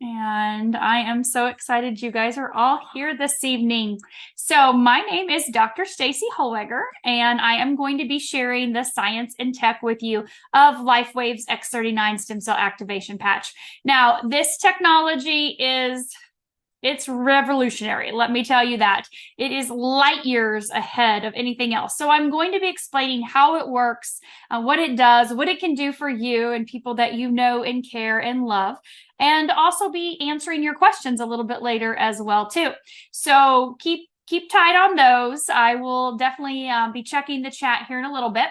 And I am so excited you guys are all here this evening. So, my name is Dr. Staci Hollweger, and I am going to be sharing the science and tech with you of LifeWave's x39 stem cell activation patch. Now, this technology it's revolutionary. Let me tell you that. It is light years ahead of anything else. So I'm going to be explaining how it works, what it does, what it can do for you and people that you know and care and love, and also be answering your questions a little bit later as well too. So keep tight on those. I will definitely be checking the chat here in a little bit.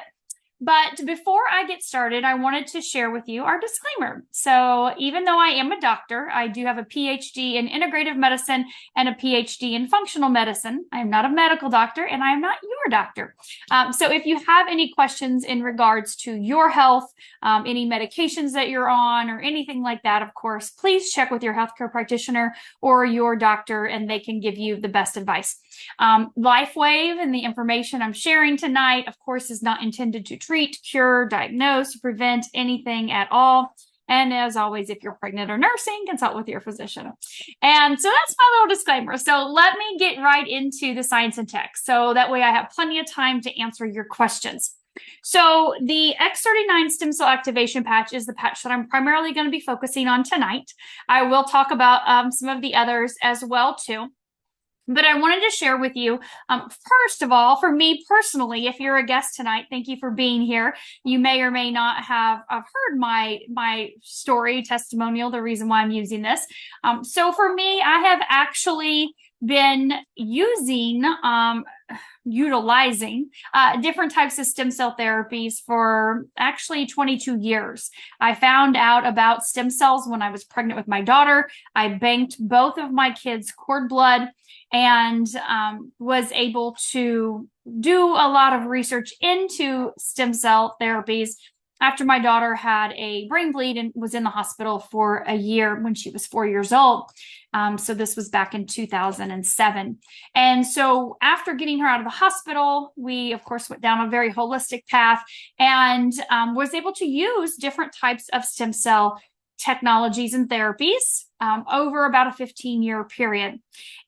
But before I get started, I wanted to share with you our disclaimer. So even though I am a doctor, I do have a PhD in integrative medicine and a PhD in functional medicine. I am not a medical doctor and I am not your doctor. So if you have any questions in regards to your health, any medications that you're on or anything like that, of course, please check with your healthcare practitioner or your doctor and they can give you the best advice. LifeWave and the information I'm sharing tonight, of course, is not intended to treat, cure, diagnose, prevent anything at all. And as always, if you're pregnant or nursing, consult with your physician. And so that's my little disclaimer. So let me get right into the science and tech. So that way I have plenty of time to answer your questions. So the x39 stem cell activation patch is the patch that I'm primarily going to be focusing on tonight. I will talk about some of the others as well too. But I wanted to share with you, first of all, for me personally, if you're a guest tonight, thank you for being here. You may or may not have heard my story testimonial, the reason why I'm using this. So for me, I have actually been utilizing different types of stem cell therapies for actually 22 years. I found out about stem cells when I was pregnant with my daughter. I banked both of my kids' cord blood and was able to do a lot of research into stem cell therapies after my daughter had a brain bleed and was in the hospital for a year when she was 4 years old. So this was back in 2007. And so after getting her out of the hospital, we, of course, went down a very holistic path and was able to use different types of stem cell technologies and therapies over about a 15-year period.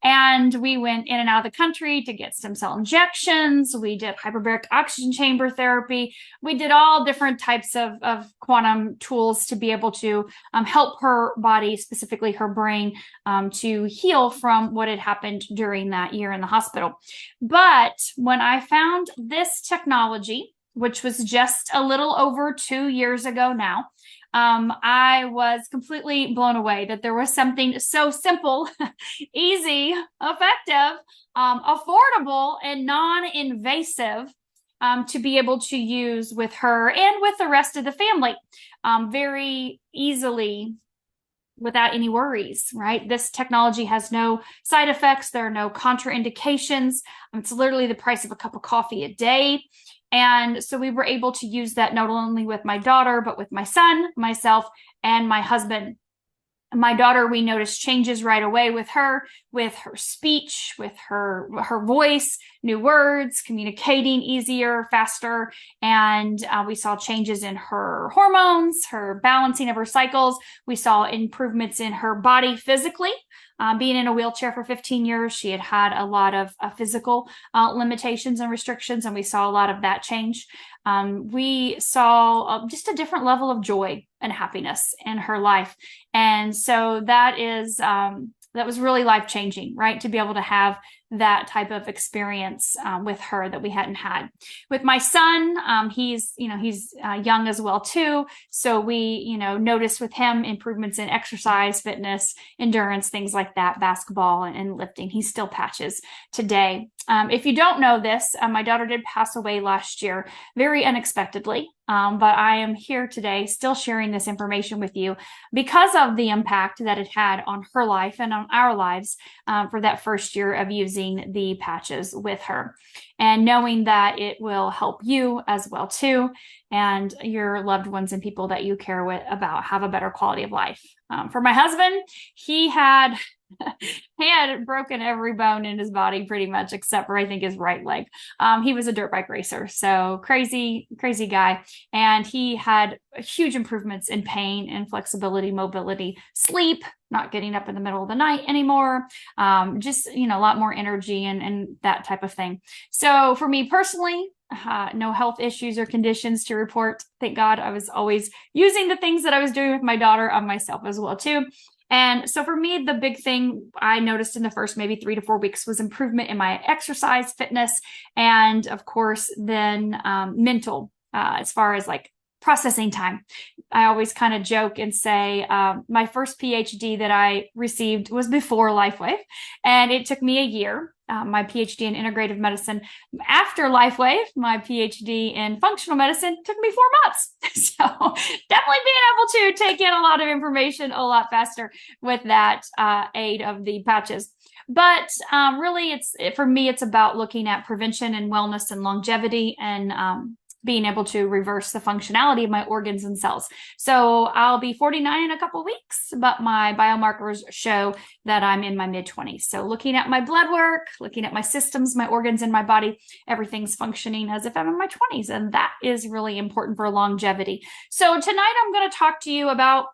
And we went in and out of the country to get stem cell injections. We did hyperbaric oxygen chamber therapy. We did all different types of quantum tools to be able to help her body, specifically her brain, to heal from what had happened during that year in the hospital. But when I found this technology, which was just a little over 2 years ago now, I was completely blown away that there was something so simple, easy, effective, affordable, and non-invasive to be able to use with her and with the rest of the family very easily without any worries, right? This technology has no side effects. There are no contraindications. It's literally the price of a cup of coffee a day. And so we were able to use that not only with my daughter, but with my son, myself, and my husband. My daughter, we noticed changes right away with her speech, with her voice, new words, communicating easier, faster. And we saw changes in her hormones, her balancing of her cycles. We saw improvements in her body physically. Being in a wheelchair for 15 years, she had had a lot of physical limitations and restrictions, and we saw a lot of that change. We saw just a different level of joy and happiness in her life. And so that was really life-changing, right? To be able to have that type of experience with her that we hadn't had. With my son, he's young as well too. So we, noticed with him improvements in exercise, fitness, endurance, things like that, basketball and lifting. He still patches today. If you don't know this, my daughter did pass away last year, very unexpectedly. But I am here today still sharing this information with you because of the impact that it had on her life and on our lives for that first year of using the patches with her, and knowing that it will help you as well too, and your loved ones and people that you care about have a better quality of life. For my husband, he had broken every bone in his body pretty much, except for I think his right leg. He was a dirt bike racer, so crazy guy. And he had huge improvements in pain and flexibility, mobility, sleep, not getting up in the middle of the night anymore, just, a lot more energy and that type of thing. So for me personally, no health issues or conditions to report. Thank God. I was always using the things that I was doing with my daughter on myself as well too. And so for me, the big thing I noticed in the first maybe 3 to 4 weeks was improvement in my exercise, fitness, and of course, then mental, as far as like processing time. I always kind of joke and say my first PhD that I received was before LifeWave, and it took me a year. My PhD in integrative medicine. After LifeWave, my PhD in functional medicine took me 4 months. So definitely being able to take in a lot of information a lot faster with that aid of the patches. But really, for me, it's about looking at prevention and wellness and longevity and being able to reverse the functionality of my organs and cells. So I'll be 49 in a couple weeks, but my biomarkers show that I'm in my mid-20s. So looking at my blood work, looking at my systems, my organs in my body, everything's functioning as if I'm in my 20s. And that is really important for longevity. So tonight I'm going to talk to you about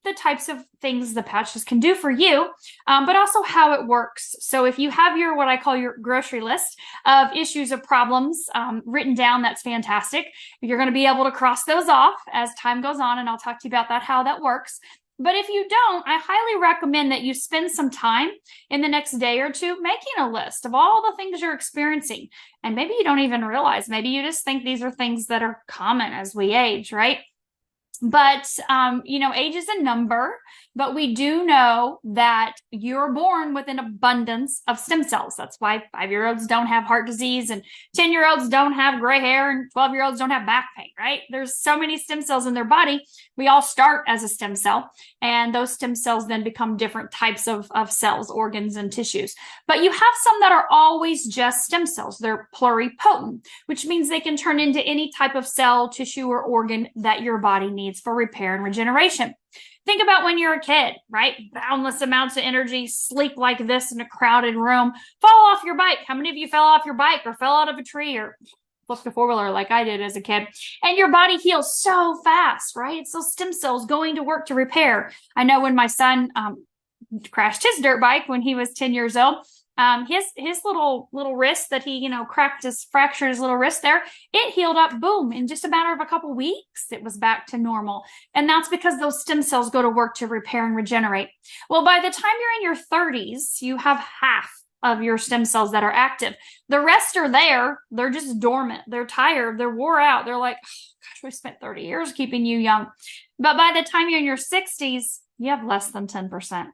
the types of things the patches can do for you, but also how it works. So if you have what I call your grocery list of issues or problems written down, that's fantastic. You're going to be able to cross those off as time goes on, and I'll talk to you about how that works. But if you don't, I highly recommend that you spend some time in the next day or two making a list of all the things you're experiencing. And maybe you don't even realize, maybe you just think these are things that are common as we age, right? But, age is a number, but we do know that you're born with an abundance of stem cells. That's why 5-year-olds don't have heart disease and 10-year-olds don't have gray hair and 12-year-olds don't have back pain, right? There's so many stem cells in their body. We all start as a stem cell, and those stem cells then become different types of cells, organs, and tissues. But you have some that are always just stem cells. They're pluripotent, which means they can turn into any type of cell, tissue, or organ that your body needs for repair and regeneration. Think about when you're a kid, right? Boundless amounts of energy, sleep like this in a crowded room, fall off your bike. How many of you fell off your bike or fell out of a tree or flipped a 4-wheeler like I did as a kid? And your body heals so fast, right? It's those stem cells going to work to repair. I know when my son crashed his dirt bike when he was 10 years old, his little wrist that he, fractured his little wrist there, it healed up, boom, in just a matter of a couple weeks, it was back to normal. And that's because those stem cells go to work to repair and regenerate. Well, by the time you're in your 30s, you have half of your stem cells that are active. The rest are there. They're just dormant. They're tired. They're wore out. They're like, oh, gosh, we spent 30 years keeping you young. But by the time you're in your 60s, you have less than 10%.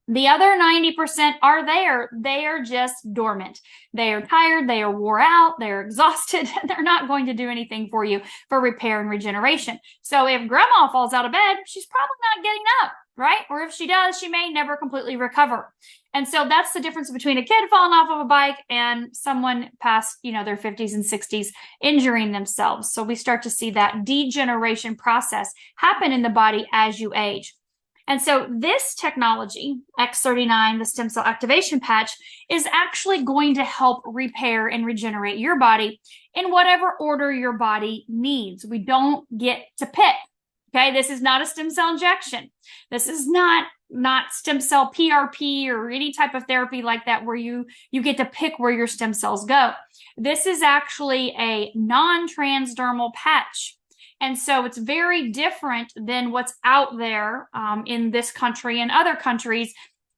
The other 90% are there. They are just dormant. They are tired. They are wore out. They're exhausted. They're not going to do anything for you for repair and regeneration. So if grandma falls out of bed, she's probably not getting up, right? Or if she does, she may never completely recover. And so that's the difference between a kid falling off of a bike and someone past, their 50s and 60s injuring themselves. So we start to see that degeneration process happen in the body as you age. And so this technology, x39, the stem cell activation patch, is actually going to help repair and regenerate your body in whatever order your body needs. We don't get to pick. Okay, this is not a stem cell injection. This is not stem cell PRP or any type of therapy like that where you get to pick where your stem cells go. This is actually a non-transdermal patch. And so it's very different than what's out there in this country and other countries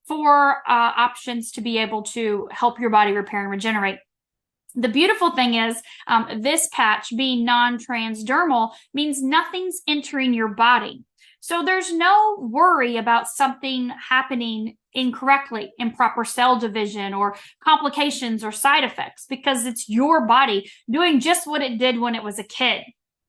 for options to be able to help your body repair and regenerate. The beautiful thing is this patch being non-transdermal means nothing's entering your body. So there's no worry about something happening incorrectly, improper cell division or complications or side effects, because it's your body doing just what it did when it was a kid.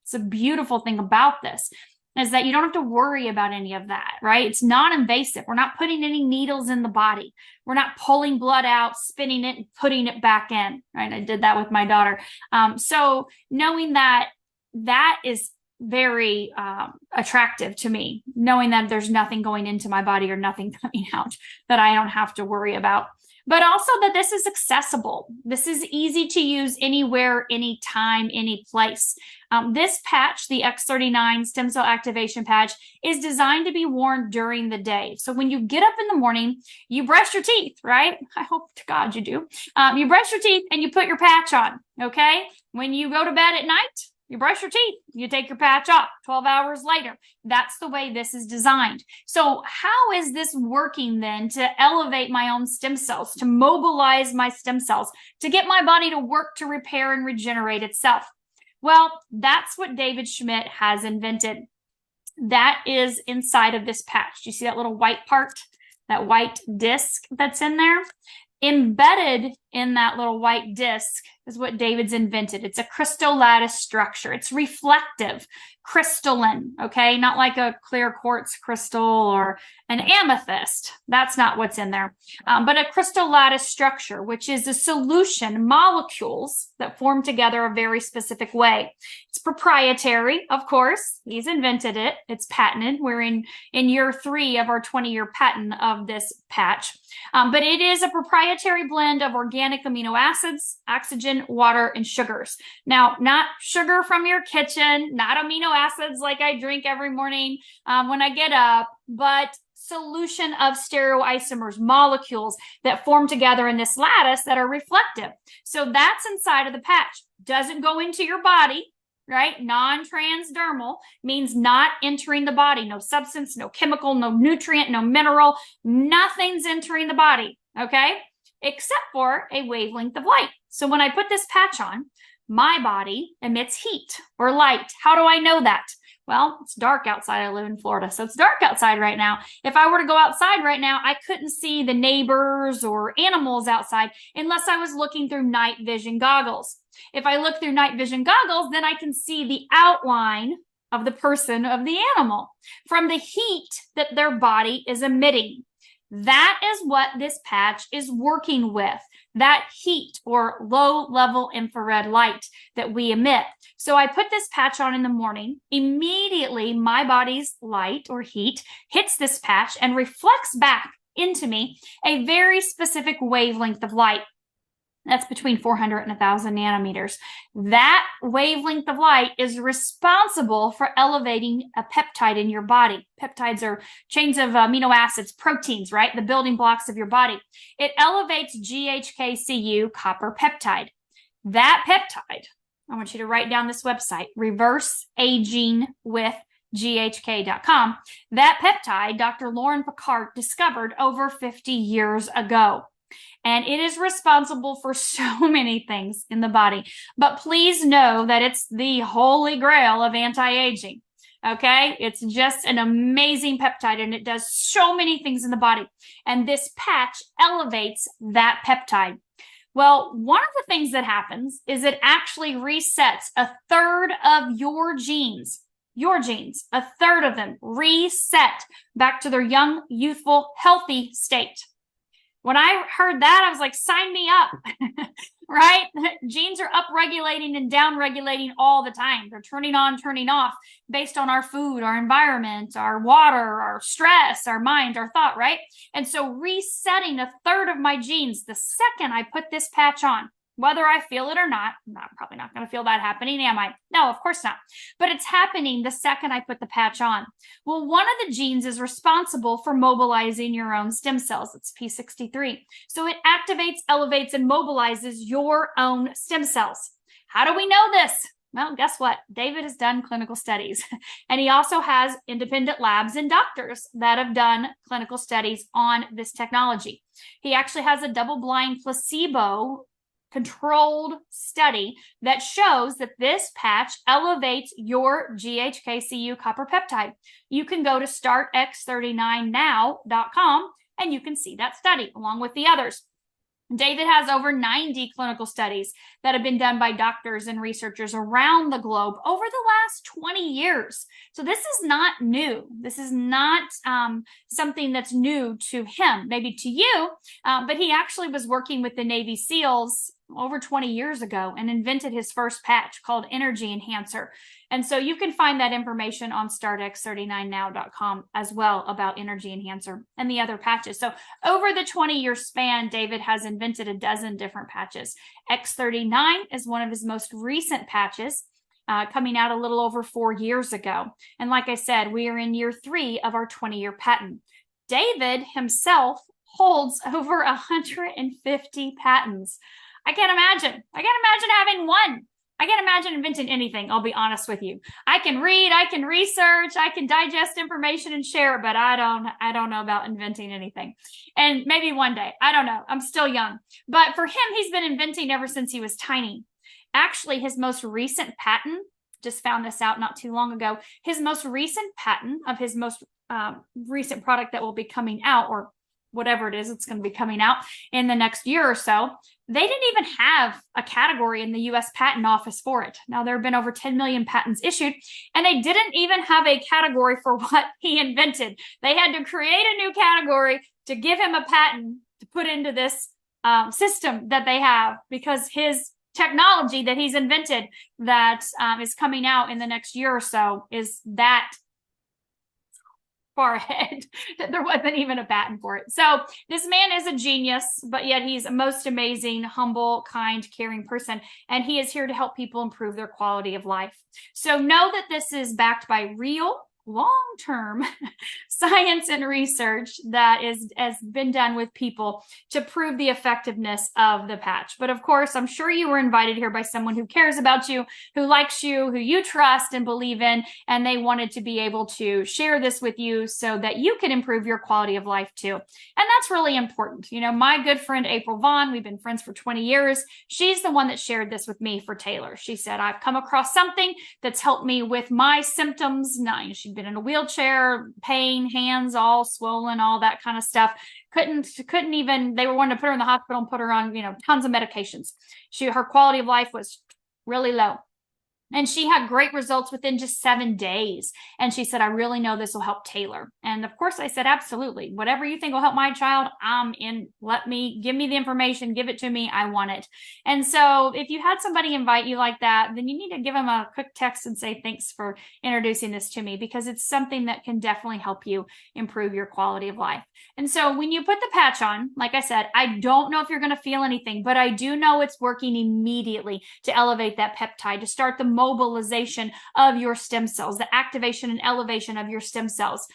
It's a beautiful thing about this is that you don't have to worry about any of that, right? It's non-invasive. We're not putting any needles in the body. We're not pulling blood out, spinning it, and putting it back in, right? I did that with my daughter. So knowing that is very attractive to me, knowing that there's nothing going into my body or nothing coming out that I don't have to worry about. but also that this is accessible. This is easy to use anywhere, anytime, any place. This patch, the X39 stem cell activation patch, is designed to be worn during the day. So when you get up in the morning, you brush your teeth, right? I hope to God you do. You brush your teeth and you put your patch on, okay? When you go to bed at night, you brush your teeth, you take your patch off 12 hours later. That's the way this is designed. So how is this working then to elevate my own stem cells, to mobilize my stem cells, to get my body to work to repair and regenerate itself? Well, that's what David Schmidt has invented. That is inside of this patch. Do you see that little white part, that white disc that's in there? Embedded in that little white disc is what David's invented. It's a crystal lattice structure. It's reflective, crystalline, okay? Not like a clear quartz crystal or an amethyst. That's not what's in there. But a crystal lattice structure, which is a solution, molecules that form together a very specific way. It's proprietary, of course. He's invented it. It's patented. We're in year 3 of our 20-year patent of this patch. But it is a proprietary blend of organic amino acids, oxygen, water, and sugars. Now, not sugar from your kitchen, not amino acids like I drink every morning when I get up, but solution of stereoisomers, molecules that form together in this lattice that are reflective. So that's inside of the patch. Doesn't go into your body, right? Non-transdermal means not entering the body. No substance, no chemical, no nutrient, no mineral. Nothing's entering the body, okay? Except for a wavelength of light. So when I put this patch on, my body emits heat or light. How do I know that? Well, it's dark outside. I live in Florida, so it's dark outside right now. If I were to go outside right now, I couldn't see the neighbors or animals outside unless I was looking through night vision goggles. If I look through night vision goggles, then I can see the outline of the person, of the animal, from the heat that their body is emitting. That is what this patch is working with, that heat or low-level infrared light that we emit. So I put this patch on in the morning. Immediately, my body's light or heat hits this patch and reflects back into me a very specific wavelength of light. That's between 400 and 1,000 nanometers. That wavelength of light is responsible for elevating a peptide in your body. Peptides are chains of amino acids, proteins, right? The building blocks of your body. It elevates GHKCU copper peptide. That peptide, I want you to write down this website, reverseagingwithghk.com. That peptide, Dr. Lauren Picard discovered over 50 years ago. And it is responsible for so many things in the body. But please know that it's the holy grail of anti-aging. Okay? It's just an amazing peptide and it does so many things in the body. And this patch elevates that peptide. Well, one of the things that happens is it actually resets a third of your genes, a third of them reset back to their young, youthful, healthy state. When I heard that, I was like, sign me up, right? Genes are up-regulating and down-regulating all the time. They're turning on, turning off based on our food, our environment, our water, our stress, our mind, our thought, right? And so resetting a third of my genes the second I put this patch on, whether I feel it or not, I'm probably not going to feel that happening, am I? No, of course not. But it's happening the second I put the patch on. Well, one of the genes is responsible for mobilizing your own stem cells. It's P63. So it activates, elevates, and mobilizes your own stem cells. How do we know this? Well, guess what? David has done clinical studies, and he also has independent labs and doctors that have done clinical studies on this technology. He actually has a double-blind placebo controlled study that shows that this patch elevates your GHKCU copper peptide. You can go to startx39now.com and you can see that study along with the others. David has over 90 clinical studies that have been done by doctors and researchers around the globe over the last 20 years. So this is not new. This is not something that's new to him, maybe to you, but he actually was working with the Navy SEALs over 20 years ago and invented his first patch called Energy Enhancer. And so you can find that information on startx39now.com as well about Energy Enhancer and the other patches. So over the 20-year span, David has invented a dozen different patches. X39 is one of his most recent patches, coming out a little over 4 years ago. And like I said, we are in year 3 of our 20-year patent. David himself holds over 150 patents. I can't imagine having one. I can't imagine inventing anything, I'll be honest with you. I can read, I can research, I can digest information and share it, but I don't know about inventing anything. And maybe one day, I don't know. I'm still young. But for him, he's been inventing ever since he was tiny. Actually, his most recent patent, just found this out not too long ago, his most recent patent of his most recent product that will be coming out, or whatever it is, it's going to be coming out in the next year or so. They didn't even have a category in the US Patent Office for it. Now, there have been over 10 million patents issued, and they didn't even have a category for what he invented. They had to create a new category to give him a patent to put into this system that they have, because his technology that he's invented that is coming out in the next year or so is that far ahead that there wasn't even a patent for it. So this man is a genius, but yet he's a most amazing, humble, kind, caring person, and he is here to help people improve their quality of life. So know that this is backed by real, long-term science and research that has been done with people to prove the effectiveness of the patch. But of course, I'm sure you were invited here by someone who cares about you, who likes you, who you trust and believe in, and they wanted to be able to share this with you so that you can improve your quality of life too. And that's really important. You know, my good friend April Vaughn, we've been friends for 20 years. She's the one that shared this with me for Taylor. She said, I've come across something that's helped me with my symptoms. She'd been in a wheelchair, pain, hands all swollen, all that kind of stuff. Couldn't even, they were wanting to put her in the hospital and put her on, tons of medications. Her quality of life was really low. And she had great results within just 7 days. And she said, I really know this will help Taylor. And of course I said, absolutely. Whatever you think will help my child, I'm in. Give me the information, give it to me. I want it. And so if you had somebody invite you like that, then you need to give them a quick text and say, thanks for introducing this to me, because it's something that can definitely help you improve your quality of life. And so when you put the patch on, like I said, I don't know if you're going to feel anything, but I do know it's working immediately to elevate that peptide, to start the mobilization of your stem cells, the activation and elevation of your stem cells.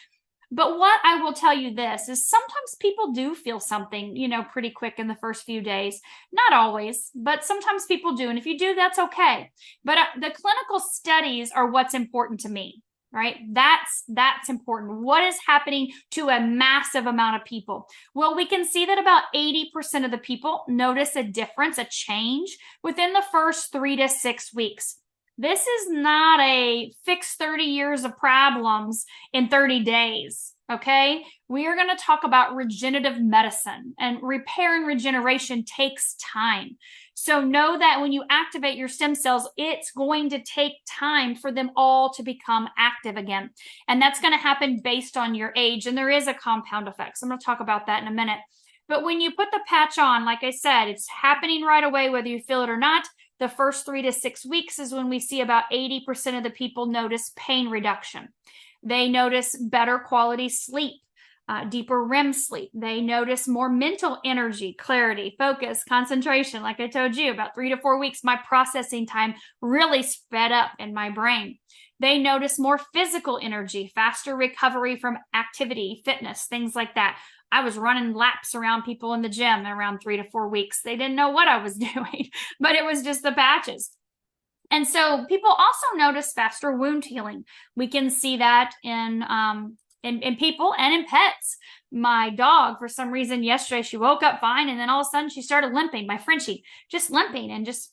But what I will tell you this is sometimes people do feel something, pretty quick in the first few days. Not always, but sometimes people do. And if you do, that's okay. But the clinical studies are what's important to me. Right? That's important. What is happening to a massive amount of people? Well, we can see that about 80% of the people notice a difference, a change within the first 3 to 6 weeks. This is not a fix 30 years of problems in 30 days. Okay. We are going to talk about regenerative medicine, and repair and regeneration takes time. So know that when you activate your stem cells, it's going to take time for them all to become active again. And that's going to happen based on your age. And there is a compound effect. So I'm going to talk about that in a minute. But when you put the patch on, like I said, it's happening right away, whether you feel it or not. The first 3 to 6 weeks is when we see about 80% of the people notice pain reduction. They notice better quality sleep. Deeper REM sleep. They notice more mental energy, clarity, focus, concentration. Like I told you, about 3 to 4 weeks, my processing time really sped up in my brain. They notice more physical energy, faster recovery from activity, fitness, things like that. I was running laps around people in the gym around 3 to 4 weeks. They didn't know what I was doing, but it was just the patches. And so people also notice faster wound healing. We can see that in people and in pets. My dog, for some reason yesterday, she woke up fine, and then all of a sudden she started limping. My Frenchie, just limping, and just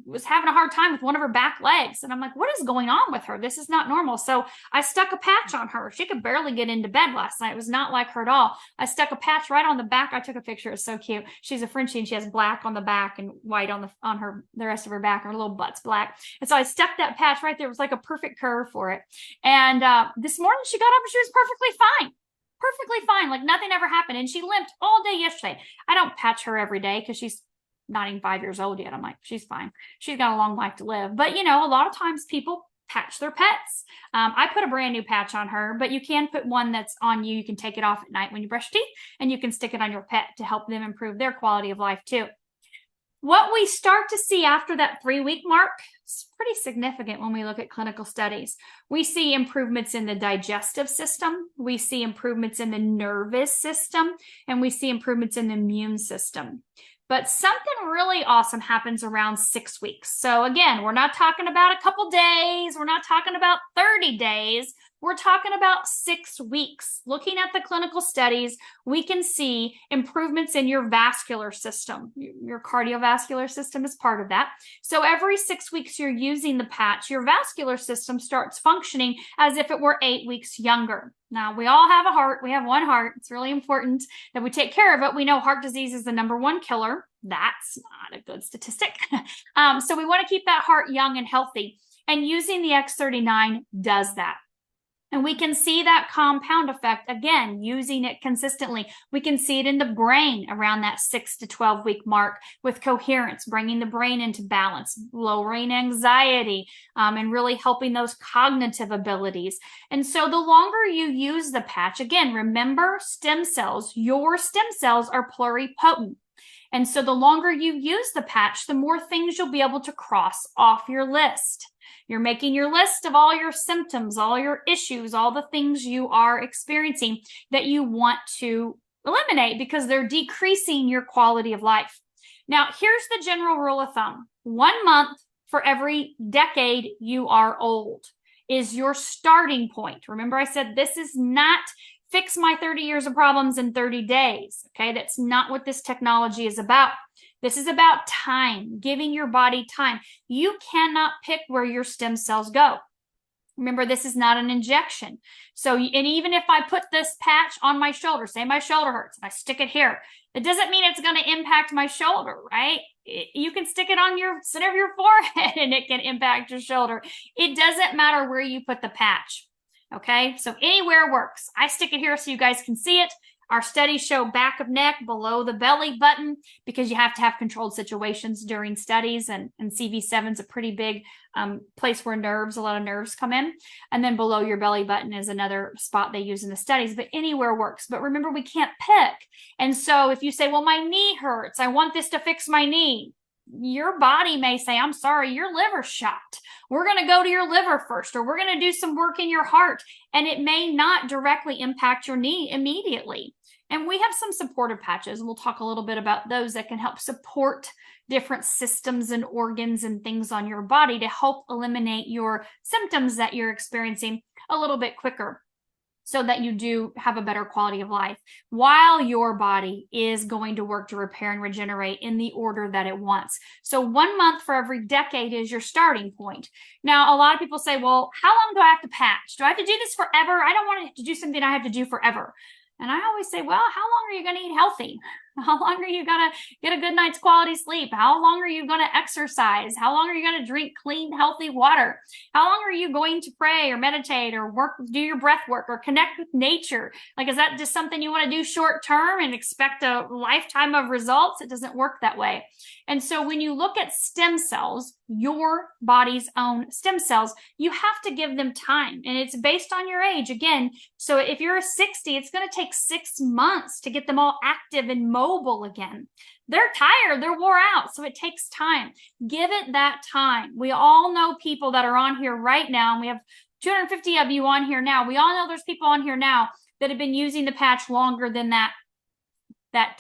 was having a hard time with one of her back legs. And I'm like, what is going on with her? This is not normal. So I stuck a patch on her. She could barely get into bed last night. It was not like her at all. I stuck a patch right on the back. I took a picture. It's so cute. She's a Frenchie, and she has black on the back and white on the rest of her back. Her little butt's black. And so I stuck that patch right there. It was like a perfect curve for it. And this morning she got up and she was perfectly fine. Perfectly fine. Like nothing ever happened. And she limped all day yesterday. I don't patch her every day because she's not even 5 years old yet. I'm like, she's fine. She's got a long life to live. But, you know, a lot of times people patch their pets. I put a brand new patch on her, but you can put one that's on you. You can take it off at night when you brush teeth, and you can stick it on your pet to help them improve their quality of life too. What we start to see after that 3-week mark is pretty significant when we look at clinical studies. We see improvements in the digestive system, we see improvements in the nervous system, and we see improvements in the immune system. But something really awesome happens around 6 weeks. So again, we're not talking about a couple days, we're not talking about 30 days, we're talking about 6 weeks. Looking at the clinical studies, we can see improvements in your vascular system. Your cardiovascular system is part of that. So every 6 weeks you're using the patch, your vascular system starts functioning as if it were 8 weeks younger. Now, we all have a heart. We have one heart. It's really important that we take care of it. We know heart disease is the #1 killer. That's not a good statistic. So we want to keep that heart young and healthy. And using the X39 does that. And we can see that compound effect, again, using it consistently. We can see it in the brain around that 6 to 12 week mark with coherence, bringing the brain into balance, lowering anxiety, and really helping those cognitive abilities. And so the longer you use the patch, again, remember stem cells, your stem cells are pluripotent. And so the longer you use the patch, the more things you'll be able to cross off your list. You're making your list of all your symptoms, all your issues, all the things you are experiencing that you want to eliminate because they're decreasing your quality of life. Now, here's the general rule of thumb. 1 month for every decade you are old is your starting point. Remember, I said this is not fix my 30 years of problems in 30 days. Okay, that's not what this technology is about. This is about time, giving your body time. You cannot pick where your stem cells go. Remember, this is not an injection. So, and even if I put this patch on my shoulder, say my shoulder hurts, and I stick it here, it doesn't mean it's going to impact my shoulder, right? You can stick it on your center of your forehead and it can impact your shoulder. It doesn't matter where you put the patch. Okay, so anywhere works. I stick it here so you guys can see it. Our studies show back of neck, below the belly button, because you have to have controlled situations during studies, and CV7 is a pretty big place where a lot of nerves come in. And then below your belly button is another spot they use in the studies, but anywhere works. But remember, we can't pick. And so if you say, well, my knee hurts, I want this to fix my knee, your body may say, I'm sorry, your liver's shot. We're going to go to your liver first, or we're going to do some work in your heart. And it may not directly impact your knee immediately. And we have some supportive patches, and we'll talk a little bit about those that can help support different systems and organs and things on your body to help eliminate your symptoms that you're experiencing a little bit quicker, so that you do have a better quality of life while your body is going to work to repair and regenerate in the order that it wants. So 1 month for every decade is your starting point. Now, a lot of people say, well, how long do I have to patch? Do I have to do this forever? I don't want to do something I have to do forever. And I always say, well, how long are you going to eat healthy? How long are you going to get a good night's quality sleep? How long are you going to exercise? How long are you going to drink clean, healthy water? How long are you going to pray or meditate or do your breath work or connect with nature? Like, is that just something you want to do short term and expect a lifetime of results? It doesn't work that way. And so when you look at stem cells, your body's own stem cells, you have to give them time. And it's based on your age. Again, so if you're 60, it's going to take 6 months to get them all active and mobile again. They're tired, they're wore out, so it takes time. Give it that time. We all know people that are on here right now, and we have 250 of you on here now. We all know there's people on here now that have been using the patch longer than that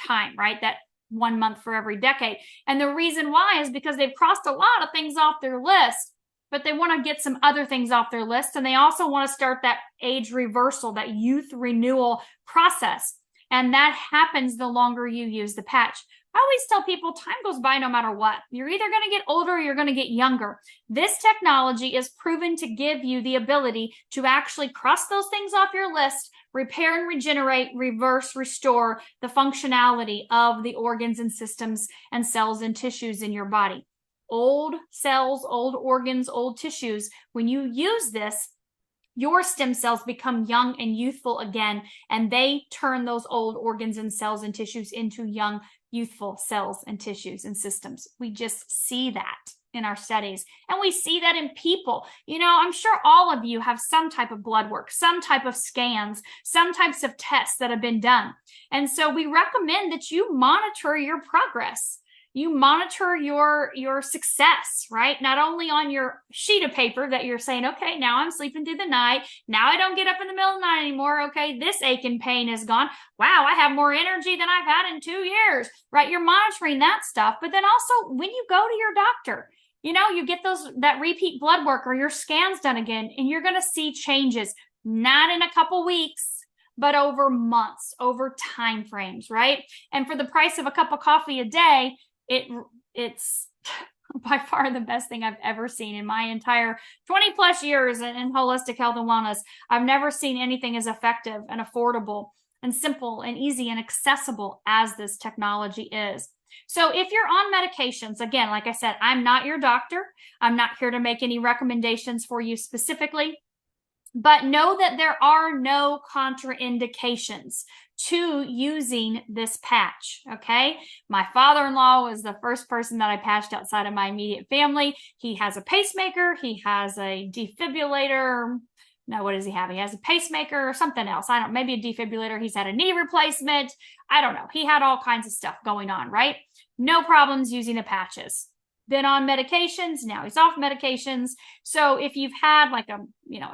time, right? That 1 month for every decade. And the reason why is because they've crossed a lot of things off their list, but they want to get some other things off their list. And they also want to start that age reversal, that youth renewal process. And that happens the longer you use the patch. I always tell people time goes by no matter what. You're either going to get older or you're going to get younger. This technology is proven to give you the ability to actually cross those things off your list, repair and regenerate, reverse, restore the functionality of the organs and systems and cells and tissues in your body. Old cells, old organs, old tissues, when you use this, your stem cells become young and youthful again, and they turn those old organs and cells and tissues into young, youthful cells and tissues and systems. We just see that in our studies. And we see that in people. You know, I'm sure all of you have some type of blood work, some type of scans, some types of tests that have been done. And so we recommend that you monitor your progress. You monitor your success, right? Not only on your sheet of paper that you're saying, okay, now I'm sleeping through the night. Now I don't get up in the middle of the night anymore. Okay, this ache and pain is gone. Wow, I have more energy than I've had in 2 years, right? You're monitoring that stuff. But then also when you go to your doctor, you know, you get that repeat blood work or your scans done again, and you're going to see changes, not in a couple weeks, but over months, over time frames, right? And for the price of a cup of coffee a day, it's by far the best thing I've ever seen in my entire 20 plus years in holistic health and wellness. I've never seen anything as effective and affordable and simple and easy and accessible as this technology is. So if you're on medications, again, like I said, I'm not your doctor. I'm not here to make any recommendations for you specifically, but know that there are no contraindications to using this patch, okay? My father-in-law was the first person that I patched outside of my immediate family. He has a pacemaker. He has a defibrillator. No, what does he have? He has a pacemaker or something else. I don't, maybe a defibrillator. He's had a knee replacement. I don't know. He had all kinds of stuff going on, right? No problems using the patches. Been on medications. Now he's off medications. So if you've had like a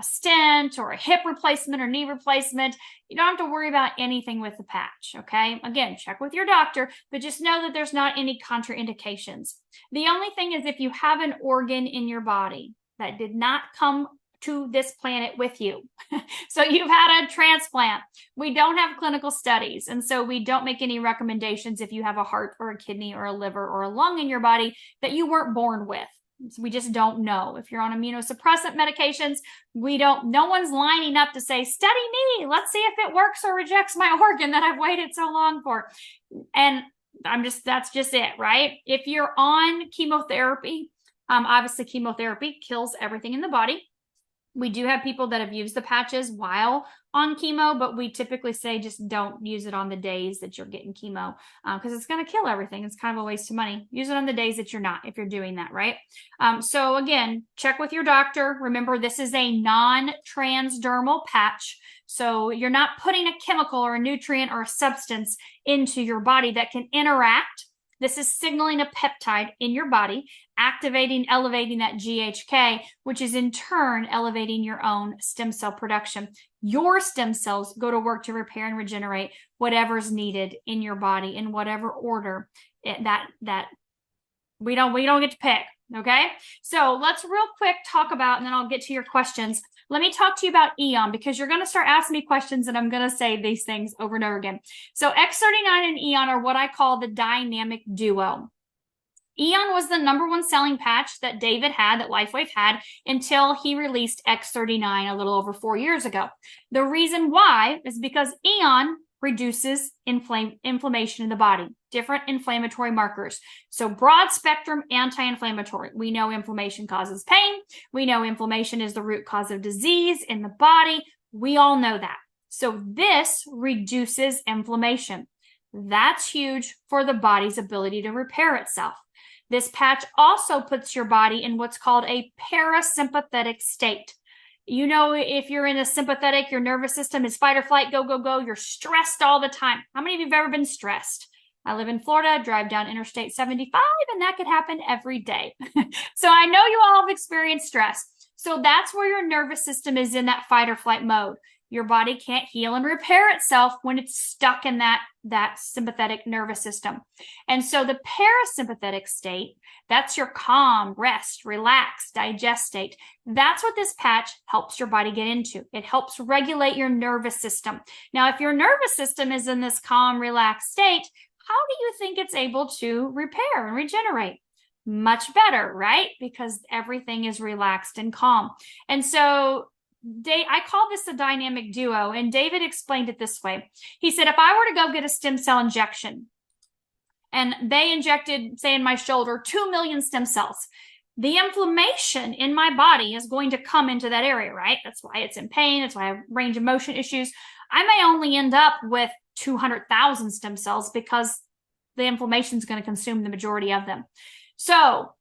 stent or a hip replacement or knee replacement, you don't have to worry about anything with the patch. Okay. Again, check with your doctor, but just know that there's not any contraindications. The only thing is if you have an organ in your body that did not come to this planet with you. So you've had a transplant. We don't have clinical studies. And so we don't make any recommendations if you have a heart or a kidney or a liver or a lung in your body that you weren't born with. So we just don't know. If you're on immunosuppressant medications, no one's lining up to say, study me. Let's see if it works or rejects my organ that I've waited so long for. And that's just it, right? If you're on chemotherapy, obviously chemotherapy kills everything in the body. We do have people that have used the patches while on chemo, but we typically say just don't use it on the days that you're getting chemo because it's going to kill everything. It's kind of a waste of money. Use it on the days that you're not, if you're doing that, right? So again, check with your doctor. Remember, this is a non-transdermal patch. So you're not putting a chemical or a nutrient or a substance into your body that can interact. This is signaling a peptide in your body, activating, elevating that GHK, which is in turn elevating your own stem cell production. Your stem cells go to work to repair and regenerate whatever's needed in your body in whatever order that we don't get to pick. Okay, so let's real quick talk about, and then I'll get to your questions. Let me talk to you about Eon because you're going to start asking me questions and I'm going to say these things over and over again. So X39 and Eon are what I call the dynamic duo. Eon was the #1 selling patch that David had, that LifeWave had, until he released X39 a little over 4 years ago. The reason why is because Eon reduces inflammation in the body, different inflammatory markers. So broad spectrum anti-inflammatory. We know inflammation causes pain. We know inflammation is the root cause of disease in the body. We all know that. So this reduces inflammation. That's huge for the body's ability to repair itself. This patch also puts your body in what's called a parasympathetic state. You know, if you're in a sympathetic, your nervous system is fight or flight, go, go, go. You're stressed all the time. How many of you have ever been stressed? I live in Florida, drive down Interstate 75, and that could happen every day. So I know you all have experienced stress. So that's where your nervous system is in that fight or flight mode. Your body can't heal and repair itself when it's stuck in that sympathetic nervous system. And so the parasympathetic state, that's your calm, rest, relax, digest state. That's what this patch helps your body get into. It helps regulate your nervous system. Now, if your nervous system is in this calm, relaxed state, how do you think it's able to repair and regenerate? Much better, right? Because everything is relaxed and calm. And so I call this a dynamic duo, and David explained it this way. He said, if I were to go get a stem cell injection and they injected, say in my shoulder, 2 million stem cells, the inflammation in my body is going to come into that area, right? That's why it's in pain. That's why I have range of motion issues. I may only end up with 200,000 stem cells because the inflammation is going to consume the majority of them. So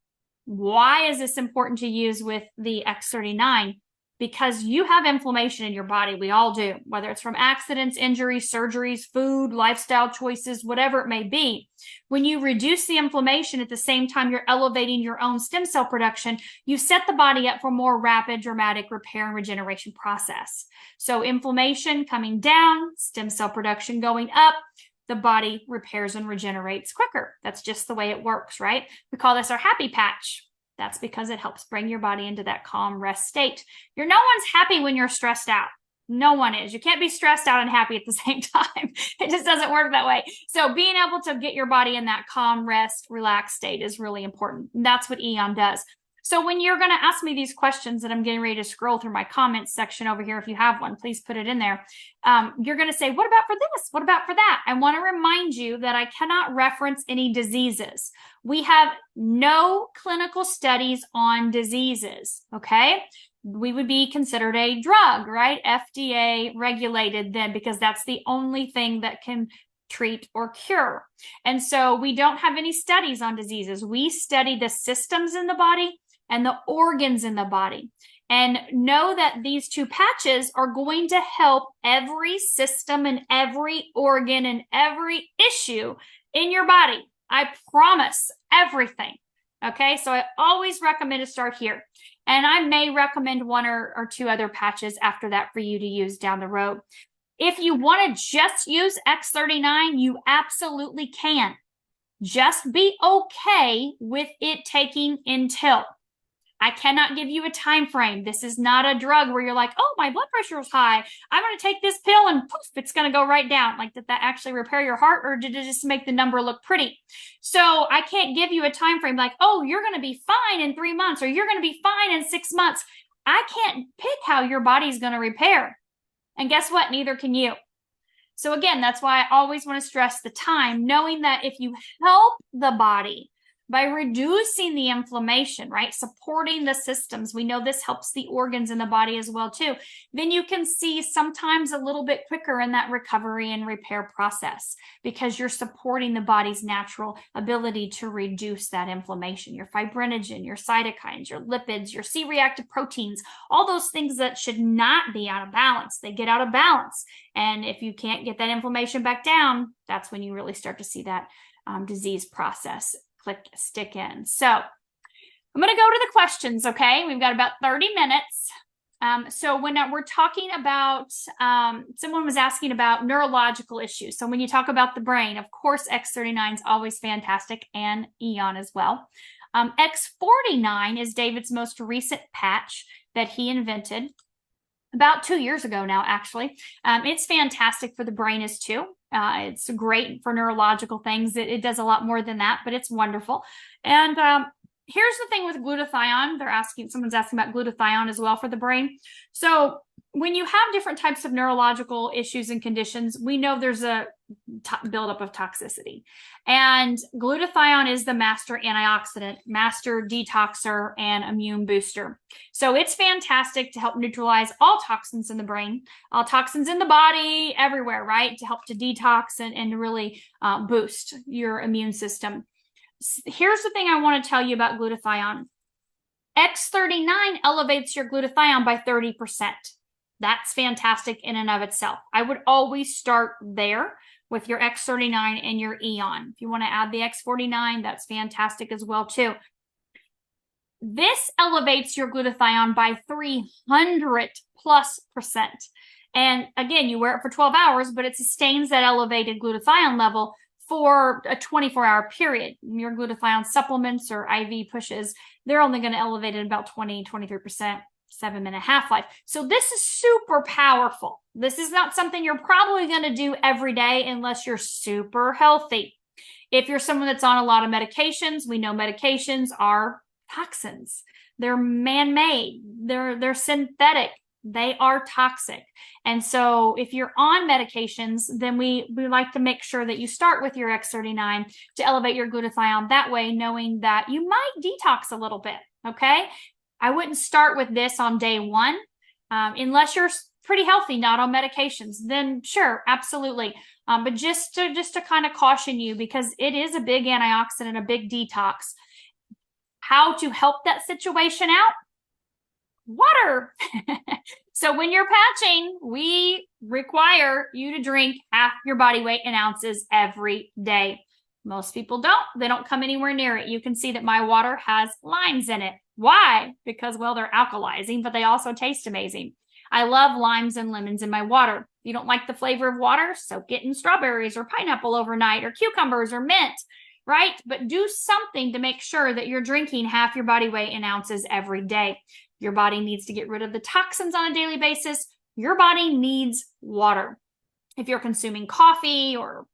why is this important to use with the X39? Because you have inflammation in your body. We all do, whether it's from accidents, injuries, surgeries, food, lifestyle choices, whatever it may be. When you reduce the inflammation at the same time you're elevating your own stem cell production, you set the body up for more rapid, dramatic repair and regeneration process. So inflammation coming down, stem cell production going up, the body repairs and regenerates quicker. That's just the way it works, right? We call this our happy patch. That's because it helps bring your body into that calm rest state. No one's happy when you're stressed out. No one is. You can't be stressed out and happy at the same time. It just doesn't work that way. So being able to get your body in that calm, rest, relaxed state is really important. And that's what Eon does. So when you're going to ask me these questions that I'm getting ready to scroll through my comments section over here, if you have one, please put it in there. You're going to say, what about for this? What about for that? I want to remind you that I cannot reference any diseases. We have no clinical studies on diseases, okay? We would be considered a drug, right? FDA regulated then, because that's the only thing that can treat or cure. And so we don't have any studies on diseases. We study the systems in the body and the organs in the body. And know that these two patches are going to help every system and every organ and every issue in your body. I promise everything. Okay, so I always recommend to start here. And I may recommend one or two other patches after that for you to use down the road. If you want to just use X39, you absolutely can. Just be okay with it taking until. I cannot give you a time frame. This is not a drug where you're like, oh, my blood pressure is high. I'm going to take this pill and poof, it's going to go right down. Like, did that actually repair your heart, or did it just make the number look pretty? So I can't give you a time frame like, oh, you're going to be fine in 3 months, or you're going to be fine in 6 months. I can't pick how your body's going to repair. And guess what? Neither can you. So again, that's why I always want to stress the time, knowing that if you help the body by reducing the inflammation, right? Supporting the systems. We know this helps the organs in the body as well too. Then you can see sometimes a little bit quicker in that recovery and repair process because you're supporting the body's natural ability to reduce that inflammation. Your fibrinogen, your cytokines, your lipids, your C-reactive proteins, all those things that should not be out of balance. They get out of balance. And if you can't get that inflammation back down, that's when you really start to see that disease process stick in. So I'm going to go to the questions, okay? We've got about 30 minutes. So when we're talking about, someone was asking about neurological issues. So when you talk about the brain, of course, X39 is always fantastic, and Eon as well. X49 is David's most recent patch that he invented about 2 years ago now, actually. It's fantastic for the brain as too. It's great for neurological things. It does a lot more than that, but it's wonderful. And here's the thing with glutathione. Someone's asking about glutathione as well for the brain. So when you have different types of neurological issues and conditions, we know there's a buildup of toxicity. And glutathione is the master antioxidant, master detoxer, and immune booster. So it's fantastic to help neutralize all toxins in the brain, all toxins in the body, everywhere, right? To help to detox and really boost your immune system. Here's the thing I want to tell you about glutathione. X39 elevates your glutathione by 30%. That's fantastic in and of itself. I would always start there with your X39 and your Eon. If you want to add the X49, that's fantastic as well too. This elevates your glutathione by 300+%. And again, you wear it for 12 hours, but it sustains that elevated glutathione level for a 24-hour period. Your glutathione supplements or IV pushes, they're only going to elevate it about 20-23%. 7-minute half-life. So this is super powerful. This is not something you're probably going to do every day unless you're super healthy. If you're someone that's on a lot of medications, we know medications are toxins. They're man-made. They're synthetic. They are toxic. And so if you're on medications, then we like to make sure that you start with your X39 to elevate your glutathione that way, knowing that you might detox a little bit, okay? I wouldn't start with this on day one unless you're pretty healthy, not on medications, then sure, absolutely. But just to kind of caution you, because it is a big antioxidant, a big detox. How to help that situation out? Water. So when you're patching, we require you to drink half your body weight in ounces every day. Most people don't. They don't come anywhere near it. You can see that my water has limes in it. Why? Because, well, they're alkalizing, but they also taste amazing. I love limes and lemons in my water. If you don't like the flavor of water, soak it in strawberries or pineapple overnight or cucumbers or mint, right? But do something to make sure that you're drinking half your body weight in ounces every day. Your body needs to get rid of the toxins on a daily basis. Your body needs water. If you're consuming coffee or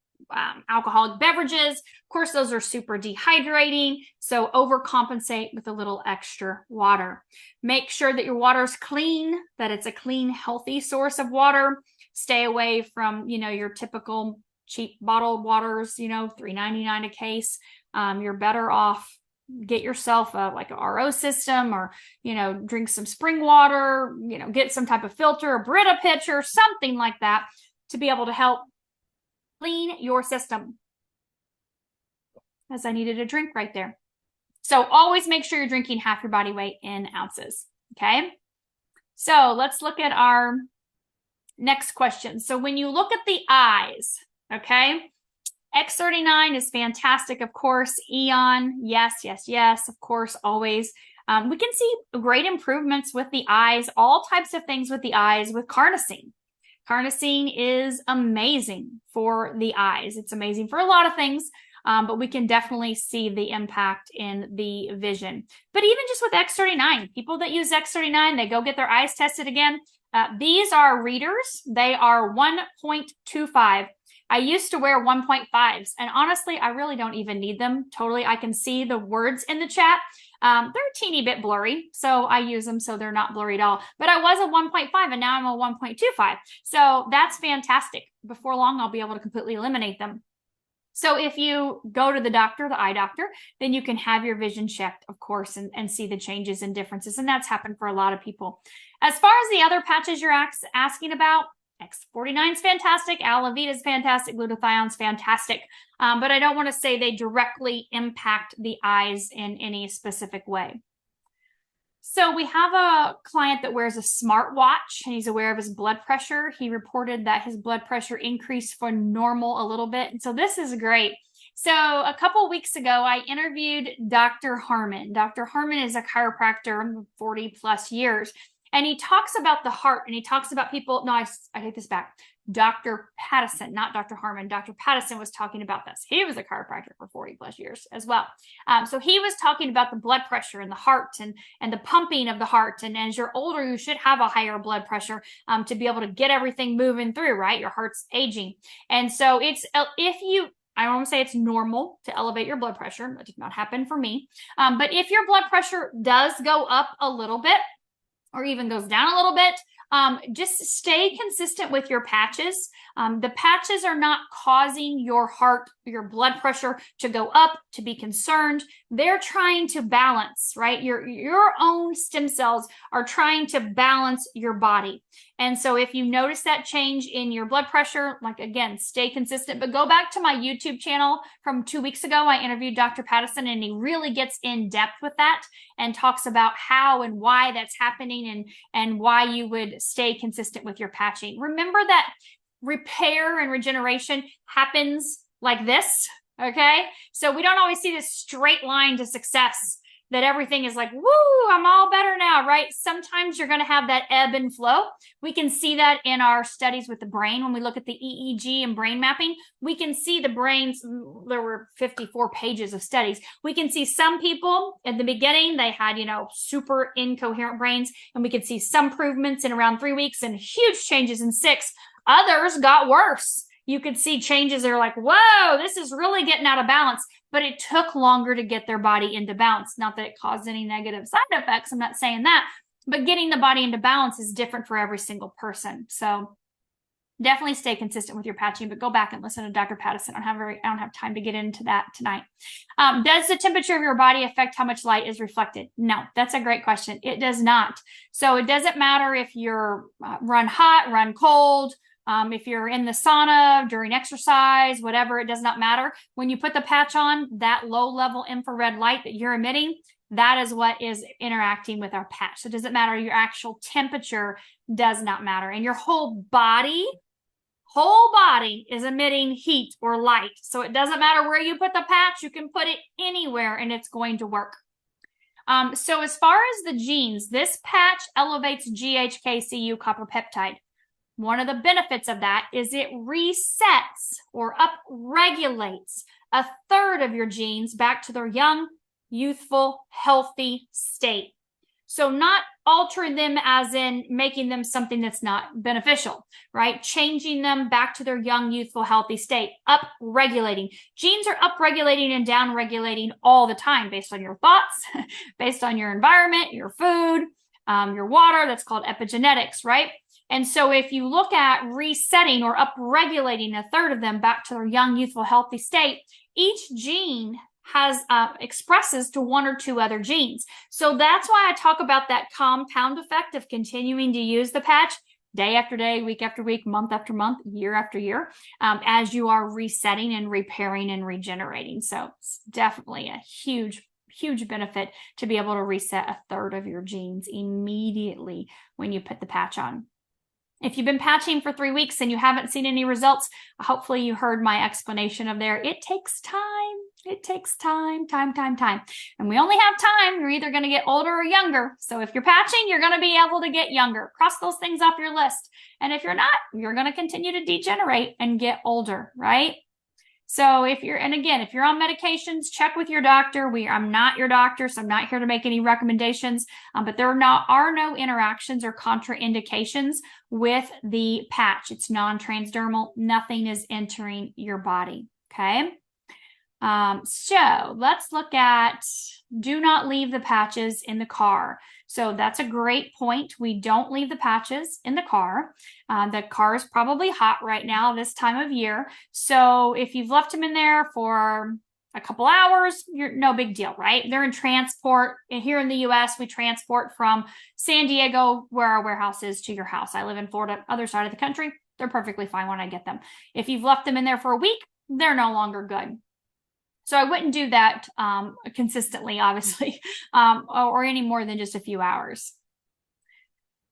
alcoholic beverages, of course, those are super dehydrating. So overcompensate with a little extra water. Make sure that your water is clean, that it's a clean, healthy source of water. Stay away from, your typical cheap bottled waters, $3.99 a case. You're better off get yourself like a RO system, or drink some spring water, get some type of filter, a Brita pitcher, something like that, to be able to help clean your system. As I needed a drink right there. So always make sure you're drinking half your body weight in ounces. Okay, so let's look at our next question. So when you look at the eyes, okay, X39 is fantastic, of course. Eon, yes, of course, always. We can see great improvements with the eyes, all types of things with the eyes with carnosine. Carnosine is amazing for the eyes. It's amazing for a lot of things, but we can definitely see the impact in the vision. But even just with X39, people that use X39, they go get their eyes tested again. These are readers. They are 1.25. I used to wear 1.5s, and honestly, I really don't even need them. Totally, I can see the words in the chat. They're a teeny bit blurry, so I use them so they're not blurry at all. But I was a 1.5, and now I'm a 1.25. So that's fantastic. Before long, I'll be able to completely eliminate them. So if you go to the doctor, the eye doctor, then you can have your vision checked, of course, and see the changes and differences. And that's happened for a lot of people. As far as the other patches you're asking about, X39 is fantastic, Alavita is fantastic, glutathione is fantastic, but I don't want to say they directly impact the eyes in any specific way. So we have a client that wears a smartwatch, and he's aware of his blood pressure. He reported that his blood pressure increased from normal a little bit, and so this is great. So a couple weeks ago, I interviewed Dr. Harmon. Dr. Harmon is a chiropractor, 40 plus years. And he talks about the heart, and he talks about people. No, I take this back. Dr. Pattison, not Dr. Harmon. Dr. Pattison was talking about this. He was a chiropractor for 40 plus years as well. So he was talking about the blood pressure and the heart and the pumping of the heart. And as you're older, you should have a higher blood pressure to be able to get everything moving through, right? Your heart's aging. And so I don't want to say it's normal to elevate your blood pressure. That did not happen for me. But if your blood pressure does go up a little bit, or even goes down a little bit, just stay consistent with your patches. The patches are not causing your heart, your blood pressure to go up, to be concerned. They're trying to balance, right? Your own stem cells are trying to balance your body. And so if you notice that change in your blood pressure, like again, stay consistent, but go back to my YouTube channel from 2 weeks ago. I interviewed Dr. Pattison, and he really gets in depth with that and talks about how and why that's happening and why you would stay consistent with your patching. Remember that repair and regeneration happens like this, okay? So we don't always see this straight line to success, that everything is like, woo, I'm all better now, right? Sometimes you're going to have that ebb and flow. We can see that in our studies with the brain. When we look at the EEG and brain mapping, we can see the brains. There were 54 pages of studies. We can see some people at the beginning, they had, super incoherent brains, and we could see some improvements in around 3 weeks and huge changes in 6. Others got worse. You could see changes that are like, whoa, this is really getting out of balance. But it took longer to get their body into balance. Not that it caused any negative side effects. I'm not saying that. But getting the body into balance is different for every single person. So Definitely stay consistent with your patching, but go back and listen to Dr. Pattison. I don't have time to get into that tonight. Does the temperature of your body affect how much light is reflected? No, that's a great question. It does not. So it doesn't matter if you're run hot, run cold, if you're in the sauna during exercise, whatever, it does not matter. When you put the patch on, that low level infrared light that you're emitting, that is what is interacting with our patch. So it doesn't matter. Your actual temperature does not matter. And your whole body is emitting heat or light. So it doesn't matter where you put the patch, you can put it anywhere and it's going to work. So as far as the genes, this patch elevates GHK-Cu copper peptide. One of the benefits of that is it resets or upregulates a third of your genes back to their young, youthful, healthy state. So not alter them as in making them something that's not beneficial, right? Changing them back to their young, youthful, healthy state, upregulating. Genes are upregulating and downregulating all the time based on your thoughts, based on your environment, your food, your water. That's called epigenetics, right? And so if you look at resetting or upregulating a third of them back to their young, youthful, healthy state, each gene has expresses to one or two other genes. So that's why I talk about that compound effect of continuing to use the patch day after day, week after week, month after month, year after year, as you are resetting and repairing and regenerating. So it's definitely a huge benefit to be able to reset a third of your genes immediately when you put the patch on. If you've been patching for 3 weeks and you haven't seen any results, hopefully you heard my explanation of there. It takes time. It takes time. And we only have time. You're either going to get older or younger. So if you're patching, you're going to be able to get younger. Cross those things off your list. And if you're not, you're going to continue to degenerate and get older, right? So if you're on medications, check with your doctor. I'm not your doctor, so I'm not here to make any recommendations, but there are no interactions or contraindications with the patch. It's non-transdermal. Nothing is entering your body, okay? So let's look at do not leave the patches in the car. So that's a great point. We don't leave the patches in the car. The car is probably hot right now this time of year. So if you've left them in there for a couple hours, no big deal, right? They're in transport. And here in the US, we transport from San Diego, where our warehouse is, to your house. I live in Florida, other side of the country. They're perfectly fine when I get them. If you've left them in there for a week, they're no longer good. So I wouldn't do that consistently, obviously, or any more than just a few hours.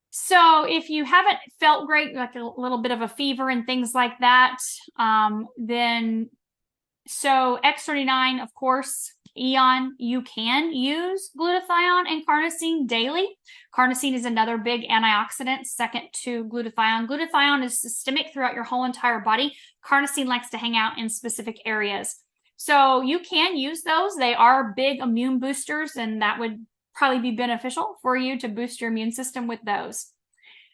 So if you haven't felt great, like a little bit of a fever and things like that, then so x39, of course, Eon, you can use glutathione and carnosine daily. Carnosine is another big antioxidant, second to glutathione. Glutathione is systemic throughout your whole entire body. Carnosine likes to hang out in specific areas. So you can use those. They are big immune boosters, and that would probably be beneficial for you to boost your immune system with those.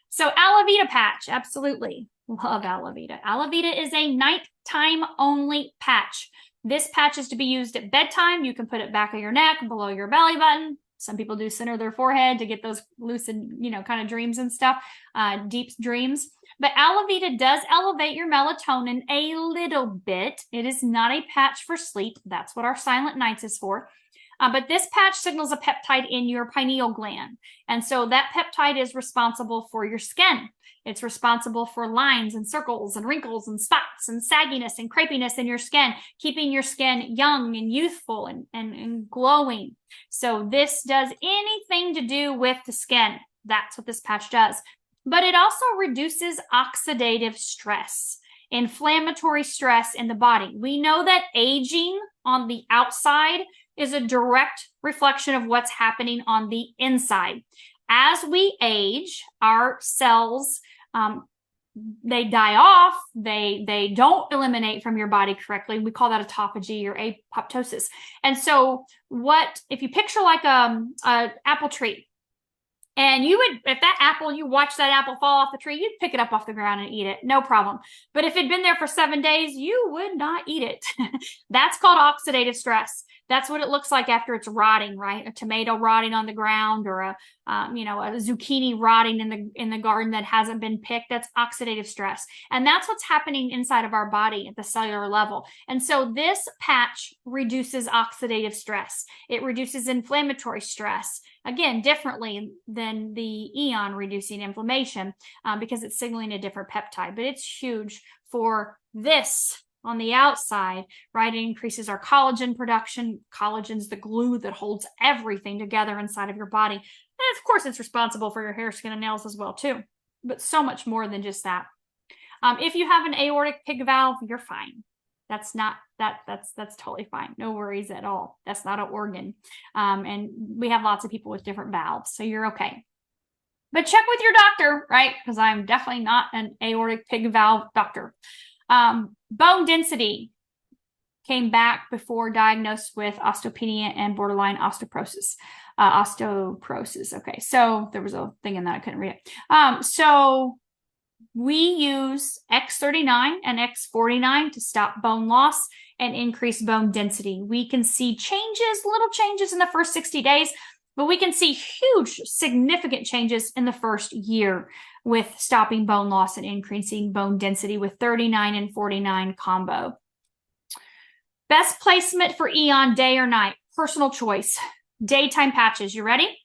So Alavita patch, absolutely. Love Alavita. Alavita is a nighttime only patch. This patch is to be used at bedtime. You can put it back of your neck, below your belly button. Some people do center their forehead to get those lucid, kind of dreams and stuff, deep dreams. But Alavita does elevate your melatonin a little bit. It is not a patch for sleep. That's what our silent nights is for. But this patch signals a peptide in your pineal gland. And so that peptide is responsible for your skin. It's responsible for lines and circles and wrinkles and spots and sagginess and crepiness in your skin, keeping your skin young and youthful and glowing. So this does anything to do with the skin. That's what this patch does. But it also reduces oxidative stress, inflammatory stress in the body. We know that aging on the outside is a direct reflection of what's happening on the inside. As we age, our cells, they die off, they don't eliminate from your body correctly. We call that autophagy or apoptosis. And so if you picture like an apple tree, and if that apple, you watch that apple fall off the tree, you'd pick it up off the ground and eat it, no problem. But if it'd been there for 7 days, you would not eat it. That's called oxidative stress. That's what it looks like after it's rotting, right? A tomato rotting on the ground, or a zucchini rotting in the garden that hasn't been picked. That's oxidative stress. And that's what's happening inside of our body at the cellular level. And so this patch reduces oxidative stress. It reduces inflammatory stress. Again, differently than the Eon reducing inflammation because it's signaling a different peptide. But it's huge for this on the outside, right? It increases our collagen production. Collagen's the glue that holds everything together inside of your body. And of course, it's responsible for your hair, skin, and nails as well, too. But so much more than just that. If you have an aortic pig valve, you're fine. That's totally fine. No worries at all. That's not an organ. And we have lots of people with different valves, so you're okay. But check with your doctor, right? Because I'm definitely not an aortic pig valve doctor. Bone density came back before diagnosed with osteopenia and borderline osteoporosis. Okay, so there was a thing in that I couldn't read it. So we use x39 and x49 to stop bone loss and increase bone density. We can see little changes in the first 60 days, but we can see huge, significant changes in the first year with stopping bone loss and increasing bone density with 39 and 49 combo. Best placement for Eon, day or night? Personal choice. Daytime patches. You ready?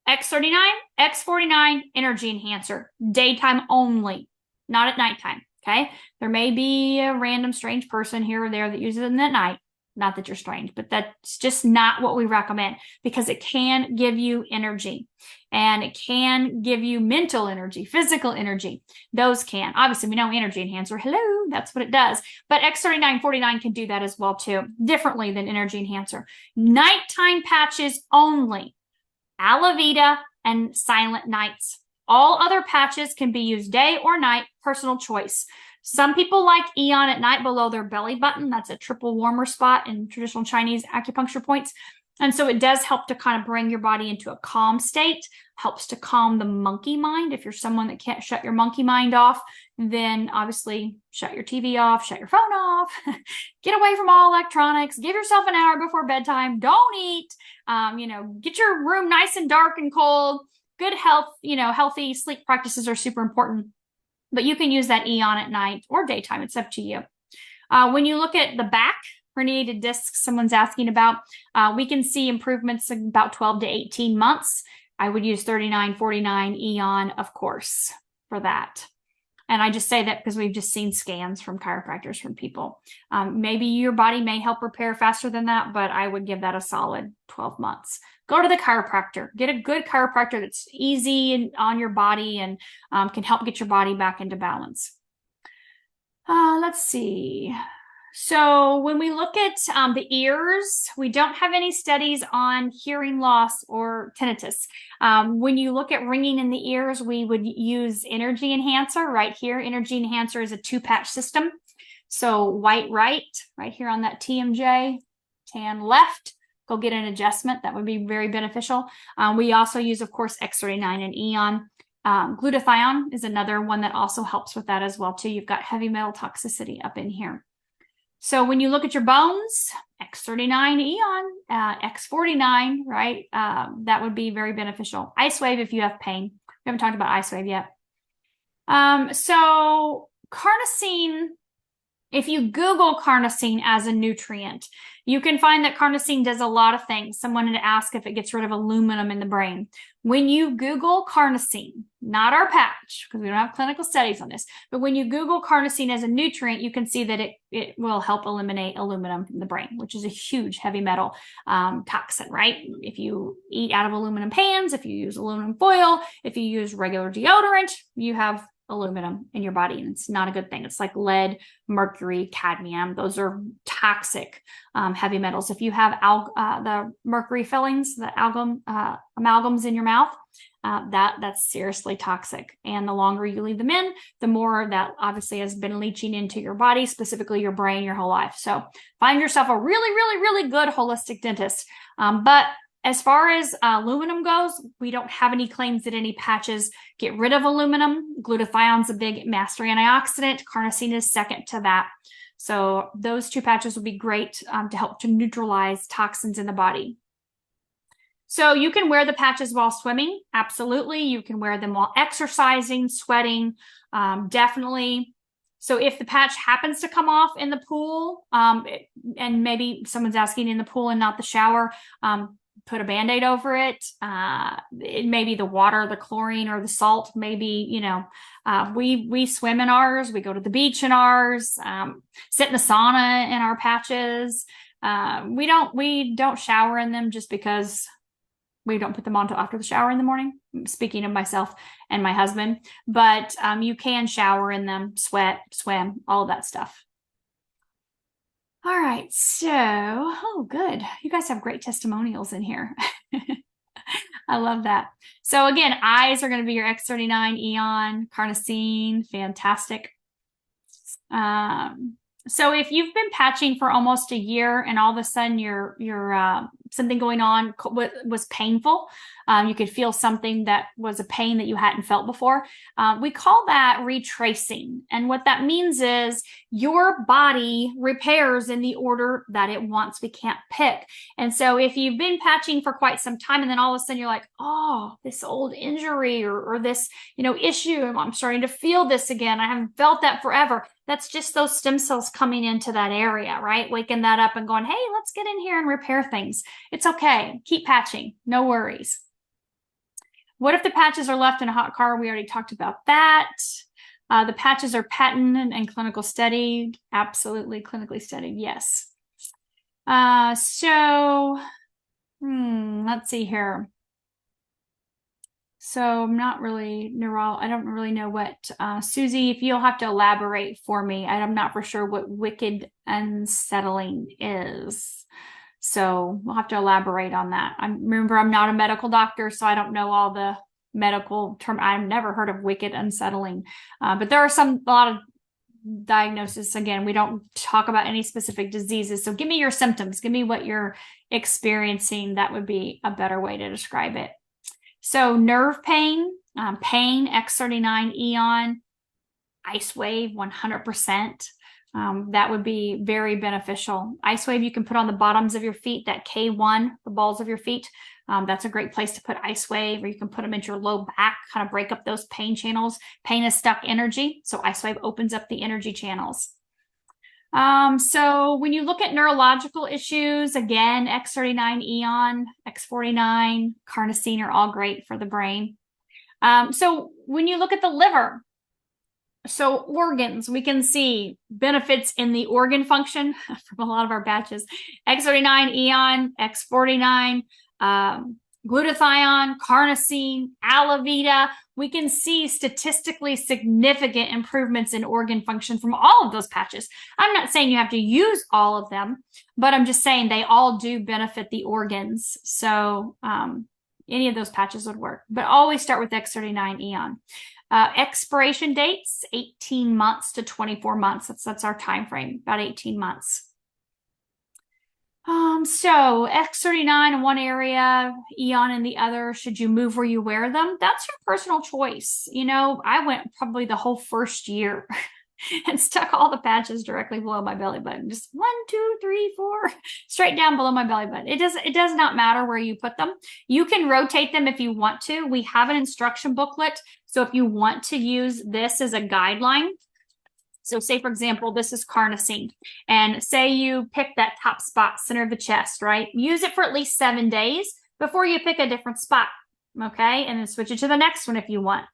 X39, X49, energy enhancer. Daytime only, not at nighttime. Okay? There may be a random strange person here or there that uses it at night. Not that you're strange, but that's just not what we recommend because it can give you energy and it can give you mental energy, physical energy. Those can. Obviously, we know energy enhancer. Hello, that's what it does. But X39, 49 can do that as well too, differently than energy enhancer. Nighttime patches only. Alavita and Silent Nights. All other patches can be used day or night, personal choice. Some people like Eon at night below their belly button. That's a triple warmer spot in traditional Chinese acupuncture points. And so it does help to kind of bring your body into a calm state, helps to calm the monkey mind. If you're someone that can't shut your monkey mind off, then obviously shut your TV off, shut your phone off, get away from all electronics, give yourself an hour before bedtime, don't eat, get your room nice and dark and cold. Good health, healthy sleep practices are super important. But you can use that Eon at night or daytime. It's up to you. When you look at the back, herniated discs, someone's asking about, we can see improvements in about 12 to 18 months. I would use 39, 49 Eon, of course, for that. And I just say that because we've just seen scans from chiropractors from people. Maybe your body may help repair faster than that, but I would give that a solid 12 months. Go to the chiropractor. Get a good chiropractor that's easy and on your body and can help get your body back into balance. Let's see. So when we look at the ears, we don't have any studies on hearing loss or tinnitus. When you look at ringing in the ears, we would use energy enhancer right here. Energy enhancer is a 2-patch system. So white right here on that TMJ, tan left. Go get an adjustment. That would be very beneficial. We also use, of course, X39 and Eon. Glutathione is another one that also helps with that as well, too. You've got heavy metal toxicity up in here. So when you look at your bones, X39 Eon, X49, right? That would be very beneficial. Ice Wave if you have pain. We haven't talked about Ice Wave yet. So carnosine, if you Google carnosine as a nutrient, you can find that carnosine does a lot of things. Someone had asked if it gets rid of aluminum in the brain. When you Google carnosine, not our patch, because we don't have clinical studies on this, but when you Google carnosine as a nutrient, you can see that it will help eliminate aluminum in the brain, which is a huge heavy metal toxin, right? If you eat out of aluminum pans, if you use aluminum foil, if you use regular deodorant, you have aluminum in your body, and it's not a good thing. It's like lead, mercury, cadmium. Those are toxic heavy metals. If you have the mercury fillings, the amalgams in your mouth, that's seriously toxic. And the longer you leave them in, the more that obviously has been leaching into your body, specifically your brain, your whole life. So find yourself a really, really, really good holistic dentist. But as far as aluminum goes, we don't have any claims that any patches get rid of aluminum. Glutathione's a big master antioxidant. Carnosine is second to that. So those 2 patches will be great to help to neutralize toxins in the body. So you can wear the patches while swimming. Absolutely. You can wear them while exercising, sweating, definitely. So if the patch happens to come off in the pool, and maybe someone's asking in the pool and not the shower, put a Band-Aid over it. It may be the water, the chlorine, or the salt. Maybe, we swim in ours. We go to the beach in ours. Sit in the sauna in our patches. We don't shower in them just because we don't put them on until after the shower in the morning. Speaking of myself and my husband, but you can shower in them, sweat, swim, all of that stuff. All right, so, oh, good. You guys have great testimonials in here. I love that. So again, eyes are going to be your X39 Eon, carnosine, fantastic. So if you've been patching for almost a year and all of a sudden you're something going on was painful, you could feel something that was a pain that you hadn't felt before, we call that retracing. And what that means is your body repairs in the order that it wants. We can't pick. And so if you've been patching for quite some time and then all of a sudden you're like, oh, this old injury or this issue, I'm starting to feel this again. I haven't felt that forever. That's just those stem cells coming into that area, right? Waking that up and going, hey, let's get in here and repair things. It's okay. Keep patching. No worries. What if the patches are left in a hot car? We already talked about that. The patches are patented and clinical studied. Absolutely clinically studied. Yes. Let's see here. So I'm not really I don't really know what, Susie, if you'll have to elaborate for me. I'm not for sure what wicked unsettling is. So we'll have to elaborate on that. Remember, I'm not a medical doctor, so I don't know all the medical term. I've never heard of wicked unsettling, but there are a lot of diagnosis. Again, we don't talk about any specific diseases. So give me your symptoms. Give me what you're experiencing. That would be a better way to describe it. So nerve pain, X39 Eon, ice wave, 100%. That would be very beneficial. Ice wave you can put on the bottoms of your feet, that K1, the balls of your feet. That's a great place to put ice wave, or you can put them into your low back, kind of break up those pain channels. Pain is stuck energy, so ice wave opens up the energy channels. So when you look at neurological issues, again, X39 Eon, X49, carnosine are all great for the brain. So when you look at the liver, so organs, we can see benefits in the organ function from a lot of our batches. X39 Eon, X49, glutathione, carnosine, alavita. We can see statistically significant improvements in organ function from all of those patches. I'm not saying you have to use all of them, but I'm just saying they all do benefit the organs. So any of those patches would work, but always start with X39 Eon. Expiration dates, 18 months to 24 months. That's our time frame, about 18 months. So X39 in one area, Eon in the other. Should you move where you wear them? That's your personal choice. I went probably the whole first year and stuck all the patches directly below my belly button. Just 1, 2, 3, 4, straight down below my belly button. It does not matter where you put them. You can rotate them if you want to. We have an instruction booklet. So if you want to use this as a guideline, so say, for example, this is carnosine, and say you pick that top spot, center of the chest, right? Use it for at least 7 days before you pick a different spot, okay? And then switch it to the next one if you want.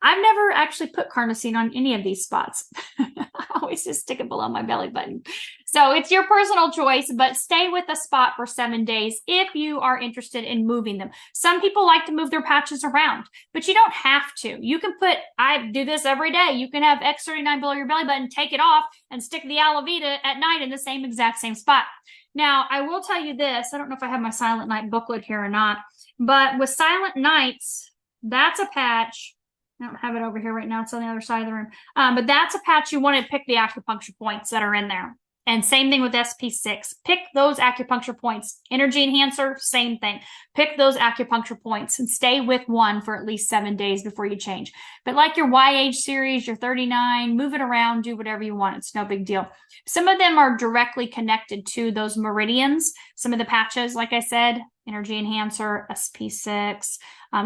I've never actually put carnosine on any of these spots. I always just stick it below my belly button. So it's your personal choice, but stay with a spot for 7 days if you are interested in moving them. Some people like to move their patches around, but you don't have to. You can I do this every day. You can have X39 below your belly button, take it off, and stick the alavita at night in the exact same spot. Now, I will tell you this. I don't know if I have my Silent Night booklet here or not, but with Silent Nights, that's a patch. I don't have it over here right now. It's on the other side of the room. But that's a patch you want to pick the acupuncture points that are in there. And same thing with SP6. Pick those acupuncture points. Energy enhancer, same thing. Pick those acupuncture points and stay with one for at least 7 days before you change. But like your YH series, your 39, move it around, do whatever you want. It's no big deal. Some of them are directly connected to those meridians. Some of the patches, like I said, energy enhancer, SP6.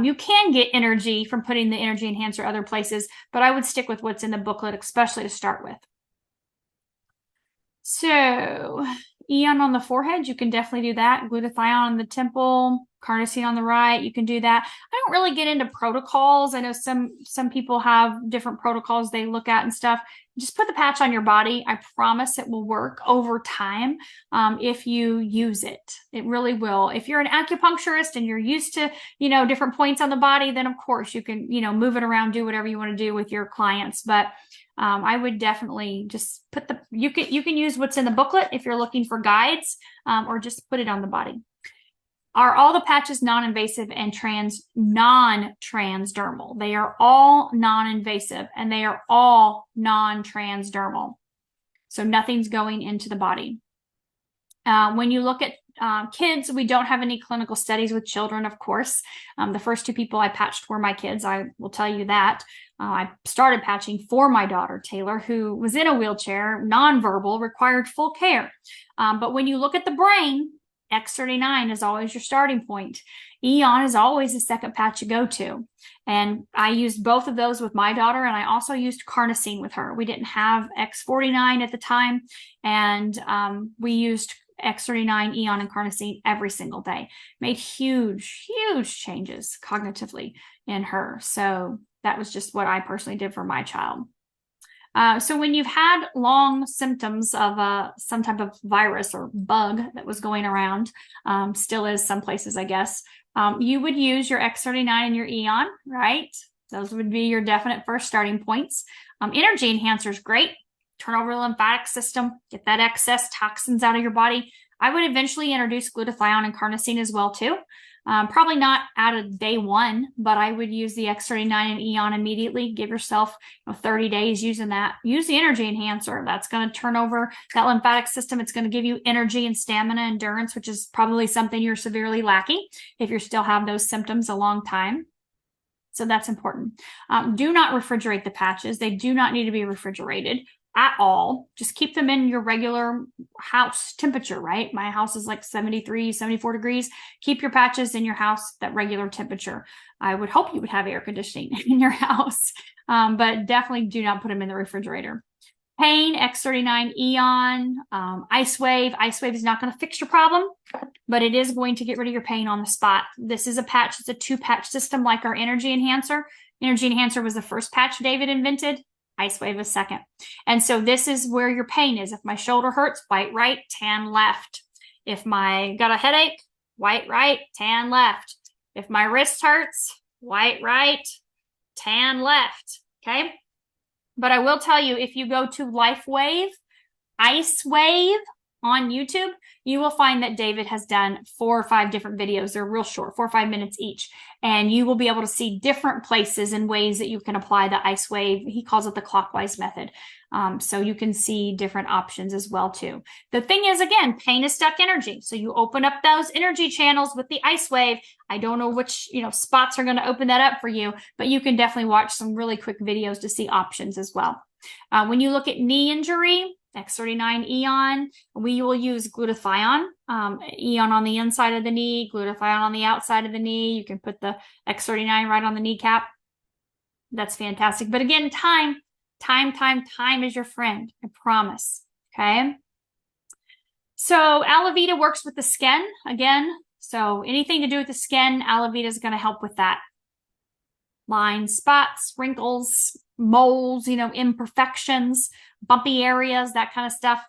You can get energy from putting the energy enhancer other places, but I would stick with what's in the booklet, especially to start with. So, Aeon on the forehead, you can definitely do that. Glutathione on the temple, carnosine on the right, you can do that. I don't really get into protocols. I know some people have different protocols they look at and stuff. Just put the patch on your body. I promise it will work over time if you use it. It really will. If you're an acupuncturist and you're used to, different points on the body, then of course you can, move it around, do whatever you want to do with your clients. But I would definitely just put you can use what's in the booklet if you're looking for guides, or just put it on the body. Are all the patches non-invasive and non-transdermal? They are all non-invasive and they are all non-transdermal. So nothing's going into the body. When you look at kids, we don't have any clinical studies with children, of course. The first 2 people I patched were my kids. I will tell you that. I started patching for my daughter, Taylor, who was in a wheelchair, nonverbal, required full care. But when you look at the brain, X39 is always your starting point. Aeon is always the second patch you go to. And I used both of those with my daughter, and I also used carnosine with her. We didn't have X49 at the time, and we used X39, Aeon, and carnosine every single day. Made huge, huge changes cognitively in her. So that was just what I personally did for my child. So when you've had long symptoms of some type of virus or bug that was going around, still is some places, I guess, you would use your X39 and your Aeon, right? Those would be your definite first starting points. Energy enhancer is great. Turn over the lymphatic system, get that excess toxins out of your body. I would eventually introduce glutathione and carnosine as well too. Probably not out of day 1, but I would use the X39 and Aeon immediately. Give yourself 30 days using that. Use the energy enhancer. That's going to turn over that lymphatic system. It's going to give you energy and stamina, endurance, which is probably something you're severely lacking if you still have those symptoms a long time. So that's important. Do not refrigerate the patches. They do not need to be refrigerated at all. Just keep them in your regular house temperature, right? My house is like 73, 74 degrees. Keep your patches in your house that regular temperature. I would hope you would have air conditioning in your house, but definitely do not put them in the refrigerator. Pain, X39, Aeon, Ice Wave. Ice Wave is not going to fix your problem, but it is going to get rid of your pain on the spot. This is a patch. It's a 2-patch system like our Energy Enhancer. Energy Enhancer was the first patch David invented. Ice Wave is second. And so this is where your pain is. If my shoulder hurts, white right, tan left. If my got a headache, white right, tan left. If my wrist hurts, white right, tan left. Okay. But I will tell you, if you go to LifeWave, Ice Wave on YouTube, you will find that David has done 4 or 5 different videos. They're real short, 4 or 5 minutes each. And you will be able to see different places and ways that you can apply the Ice Wave. He calls it the clockwise method. So you can see different options as well too. The thing is, again, pain is stuck energy. So you open up those energy channels with the Ice Wave. I don't know which, spots are going to open that up for you, but you can definitely watch some really quick videos to see options as well. When you look at knee injury, X39 Aeon, we will use glutathione, Aeon on the inside of the knee, glutathione on the outside of the knee. You can put the X39 right on the kneecap. That's fantastic. But again, time is your friend. I promise. Okay. So Alavita works with the skin again. So anything to do with the skin, Alavita is going to help with that. Lines, spots, wrinkles, moles, imperfections, bumpy areas, that kind of stuff.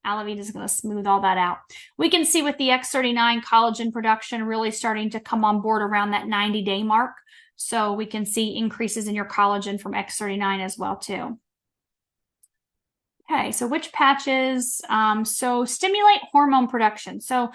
Alavita is going to smooth all that out. We can see with the X39 collagen production really starting to come on board around that 90-day mark. So we can see increases in your collagen from X39 as well too. Okay, so which patches? So stimulate hormone production. So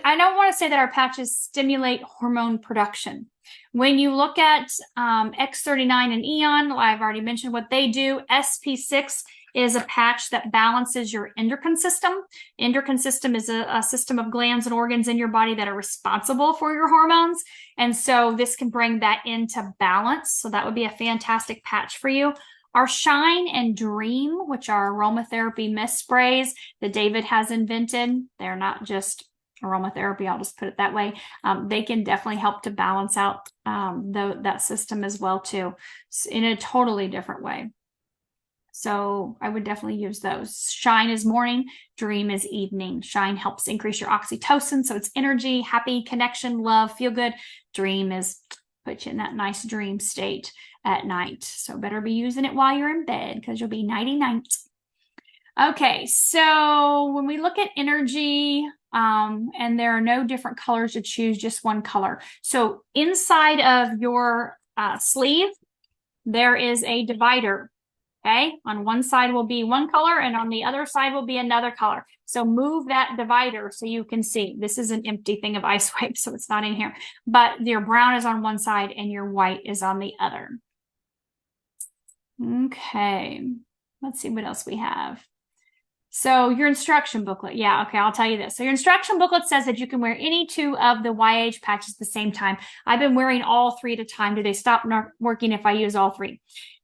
I don't want to say that our patches stimulate hormone production. When you look at X39 and Aeon, I've already mentioned what they do. SP6 is a patch that balances your endocrine system. Endocrine system is a system of glands and organs in your body that are responsible for your hormones. And so this can bring that into balance. So that would be a fantastic patch for you. Our Shine and Dream, which are aromatherapy mist sprays that David has invented. They're not just aromatherapy, I'll just put it that way. They can definitely help to balance out that system as well too, in a totally different way. So I would definitely use those. Shine is morning, Dream is evening. Shine helps increase your oxytocin, so it's energy, happy, connection, love, feel good. Dream is put you in that nice dream state at night. So better be using it while you're in bed because you'll be nighty-night. Okay, so when we look at energy, and there are no different colors to choose, just one color. So inside of your sleeve, there is a divider. Okay, on one side will be one color and on the other side will be another color. So move that divider so you can see. This is an empty thing of ice wipes, so it's not in here. But your brown is on one side and your white is on the other. Okay, let's see what else we have. So your instruction booklet. Yeah, okay, I'll tell you this. So your instruction booklet says that you can wear any 2 of the YH patches at the same time. I've been wearing all 3 at a time. Do they stop working if I use all 3?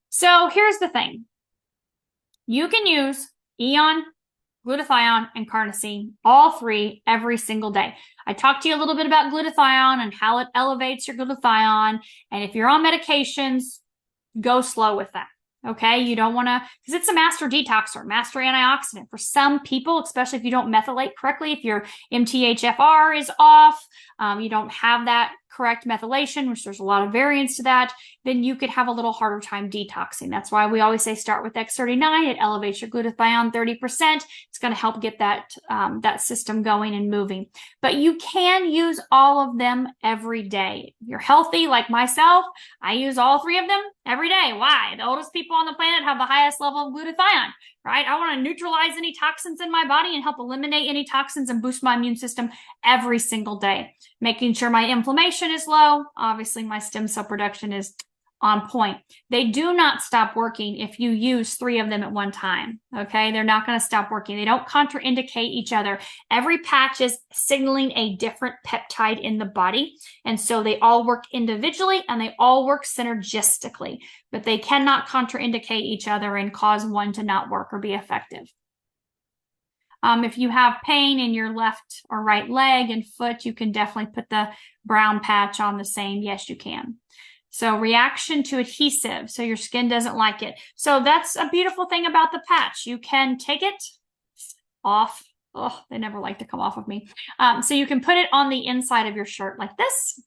So here's the thing. You can use Eon, glutathione, and carnosine, all 3 every single day. I talked to you a little bit about glutathione and how it elevates your glutathione. And if you're on medications, go slow with that. Okay, you don't want to, because it's a master detoxer, master antioxidant. For some people, especially if you don't methylate correctly, if your MTHFR is off, you don't have that correct methylation, which there's a lot of variance to that, then you could have a little harder time detoxing. That's why we always say start with x39. It elevates your glutathione 30%. It's going to help get that, that system going and moving. But you can use all of them every day. If you're healthy like myself, I use all 3 of them every day. Why? The oldest people on the planet have the highest level of glutathione, right? I want to neutralize any toxins in my body and help eliminate any toxins and boost my immune system every single day. Making sure my inflammation is low. Obviously, my stem cell production is on point. They do not stop working if you use 3 of them at one time. Okay, they're not going to stop working. They don't contraindicate each other. Every patch is signaling a different peptide in the body. And so they all work individually and they all work synergistically, but they cannot contraindicate each other and cause one to not work or be effective. If you have pain in your left or right leg and foot, you can definitely put the brown patch on the same. Yes, you can. So reaction to adhesive. So your skin doesn't like it. So that's a beautiful thing about the patch. You can take it off. Oh, they never like to come off of me. So you can put it on the inside of your shirt like this.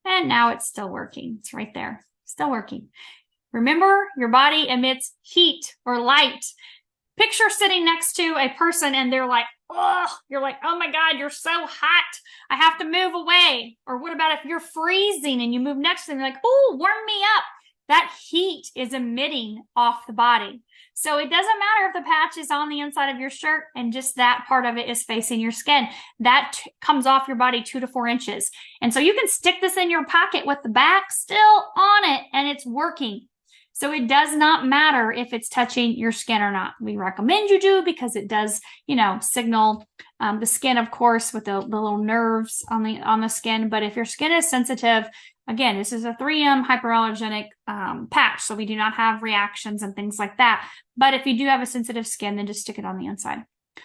And now it's still working. It's right there. Still working. Remember, your body emits heat or light. Picture sitting next to a person and they're like, oh, you're like, oh my God, you're so hot. I have to move away. Or what about if you're freezing and you move next to them, you're like, oh, warm me up. That heat is emitting off the body. So it doesn't matter if the patch is on the inside of your shirt and just that part of it is facing your skin. That comes off your body 2 to 4 inches. And so you can stick this in your pocket with the back still on it and it's working. So it does not matter if it's touching your skin or not. We recommend you do because it does, you know, signal the skin, of course, with the little nerves on the skin. But if your skin is sensitive, again, this is a 3M hyperallergenic patch, so we do not have reactions and things like that. But if you do have a sensitive skin, then just stick it on the inside.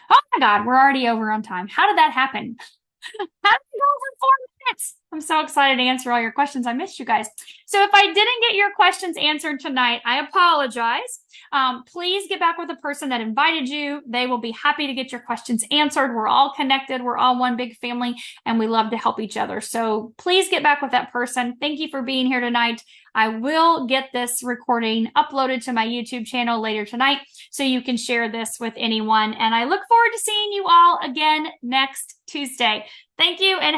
Oh my God, we're already over on time. How did that happen? How did we go over 4 minutes? I'm so excited to answer all your questions. I missed you guys. So if I didn't get your questions answered tonight, I apologize. Please get back with the person that invited you. They will be happy to get your questions answered. We're all connected. We're all one big family, and we love to help each other. So please get back with that person. Thank you for being here tonight. I will get this recording uploaded to my YouTube channel later tonight, so you can share this with anyone. And I look forward to seeing you all again next Tuesday. Thank you. And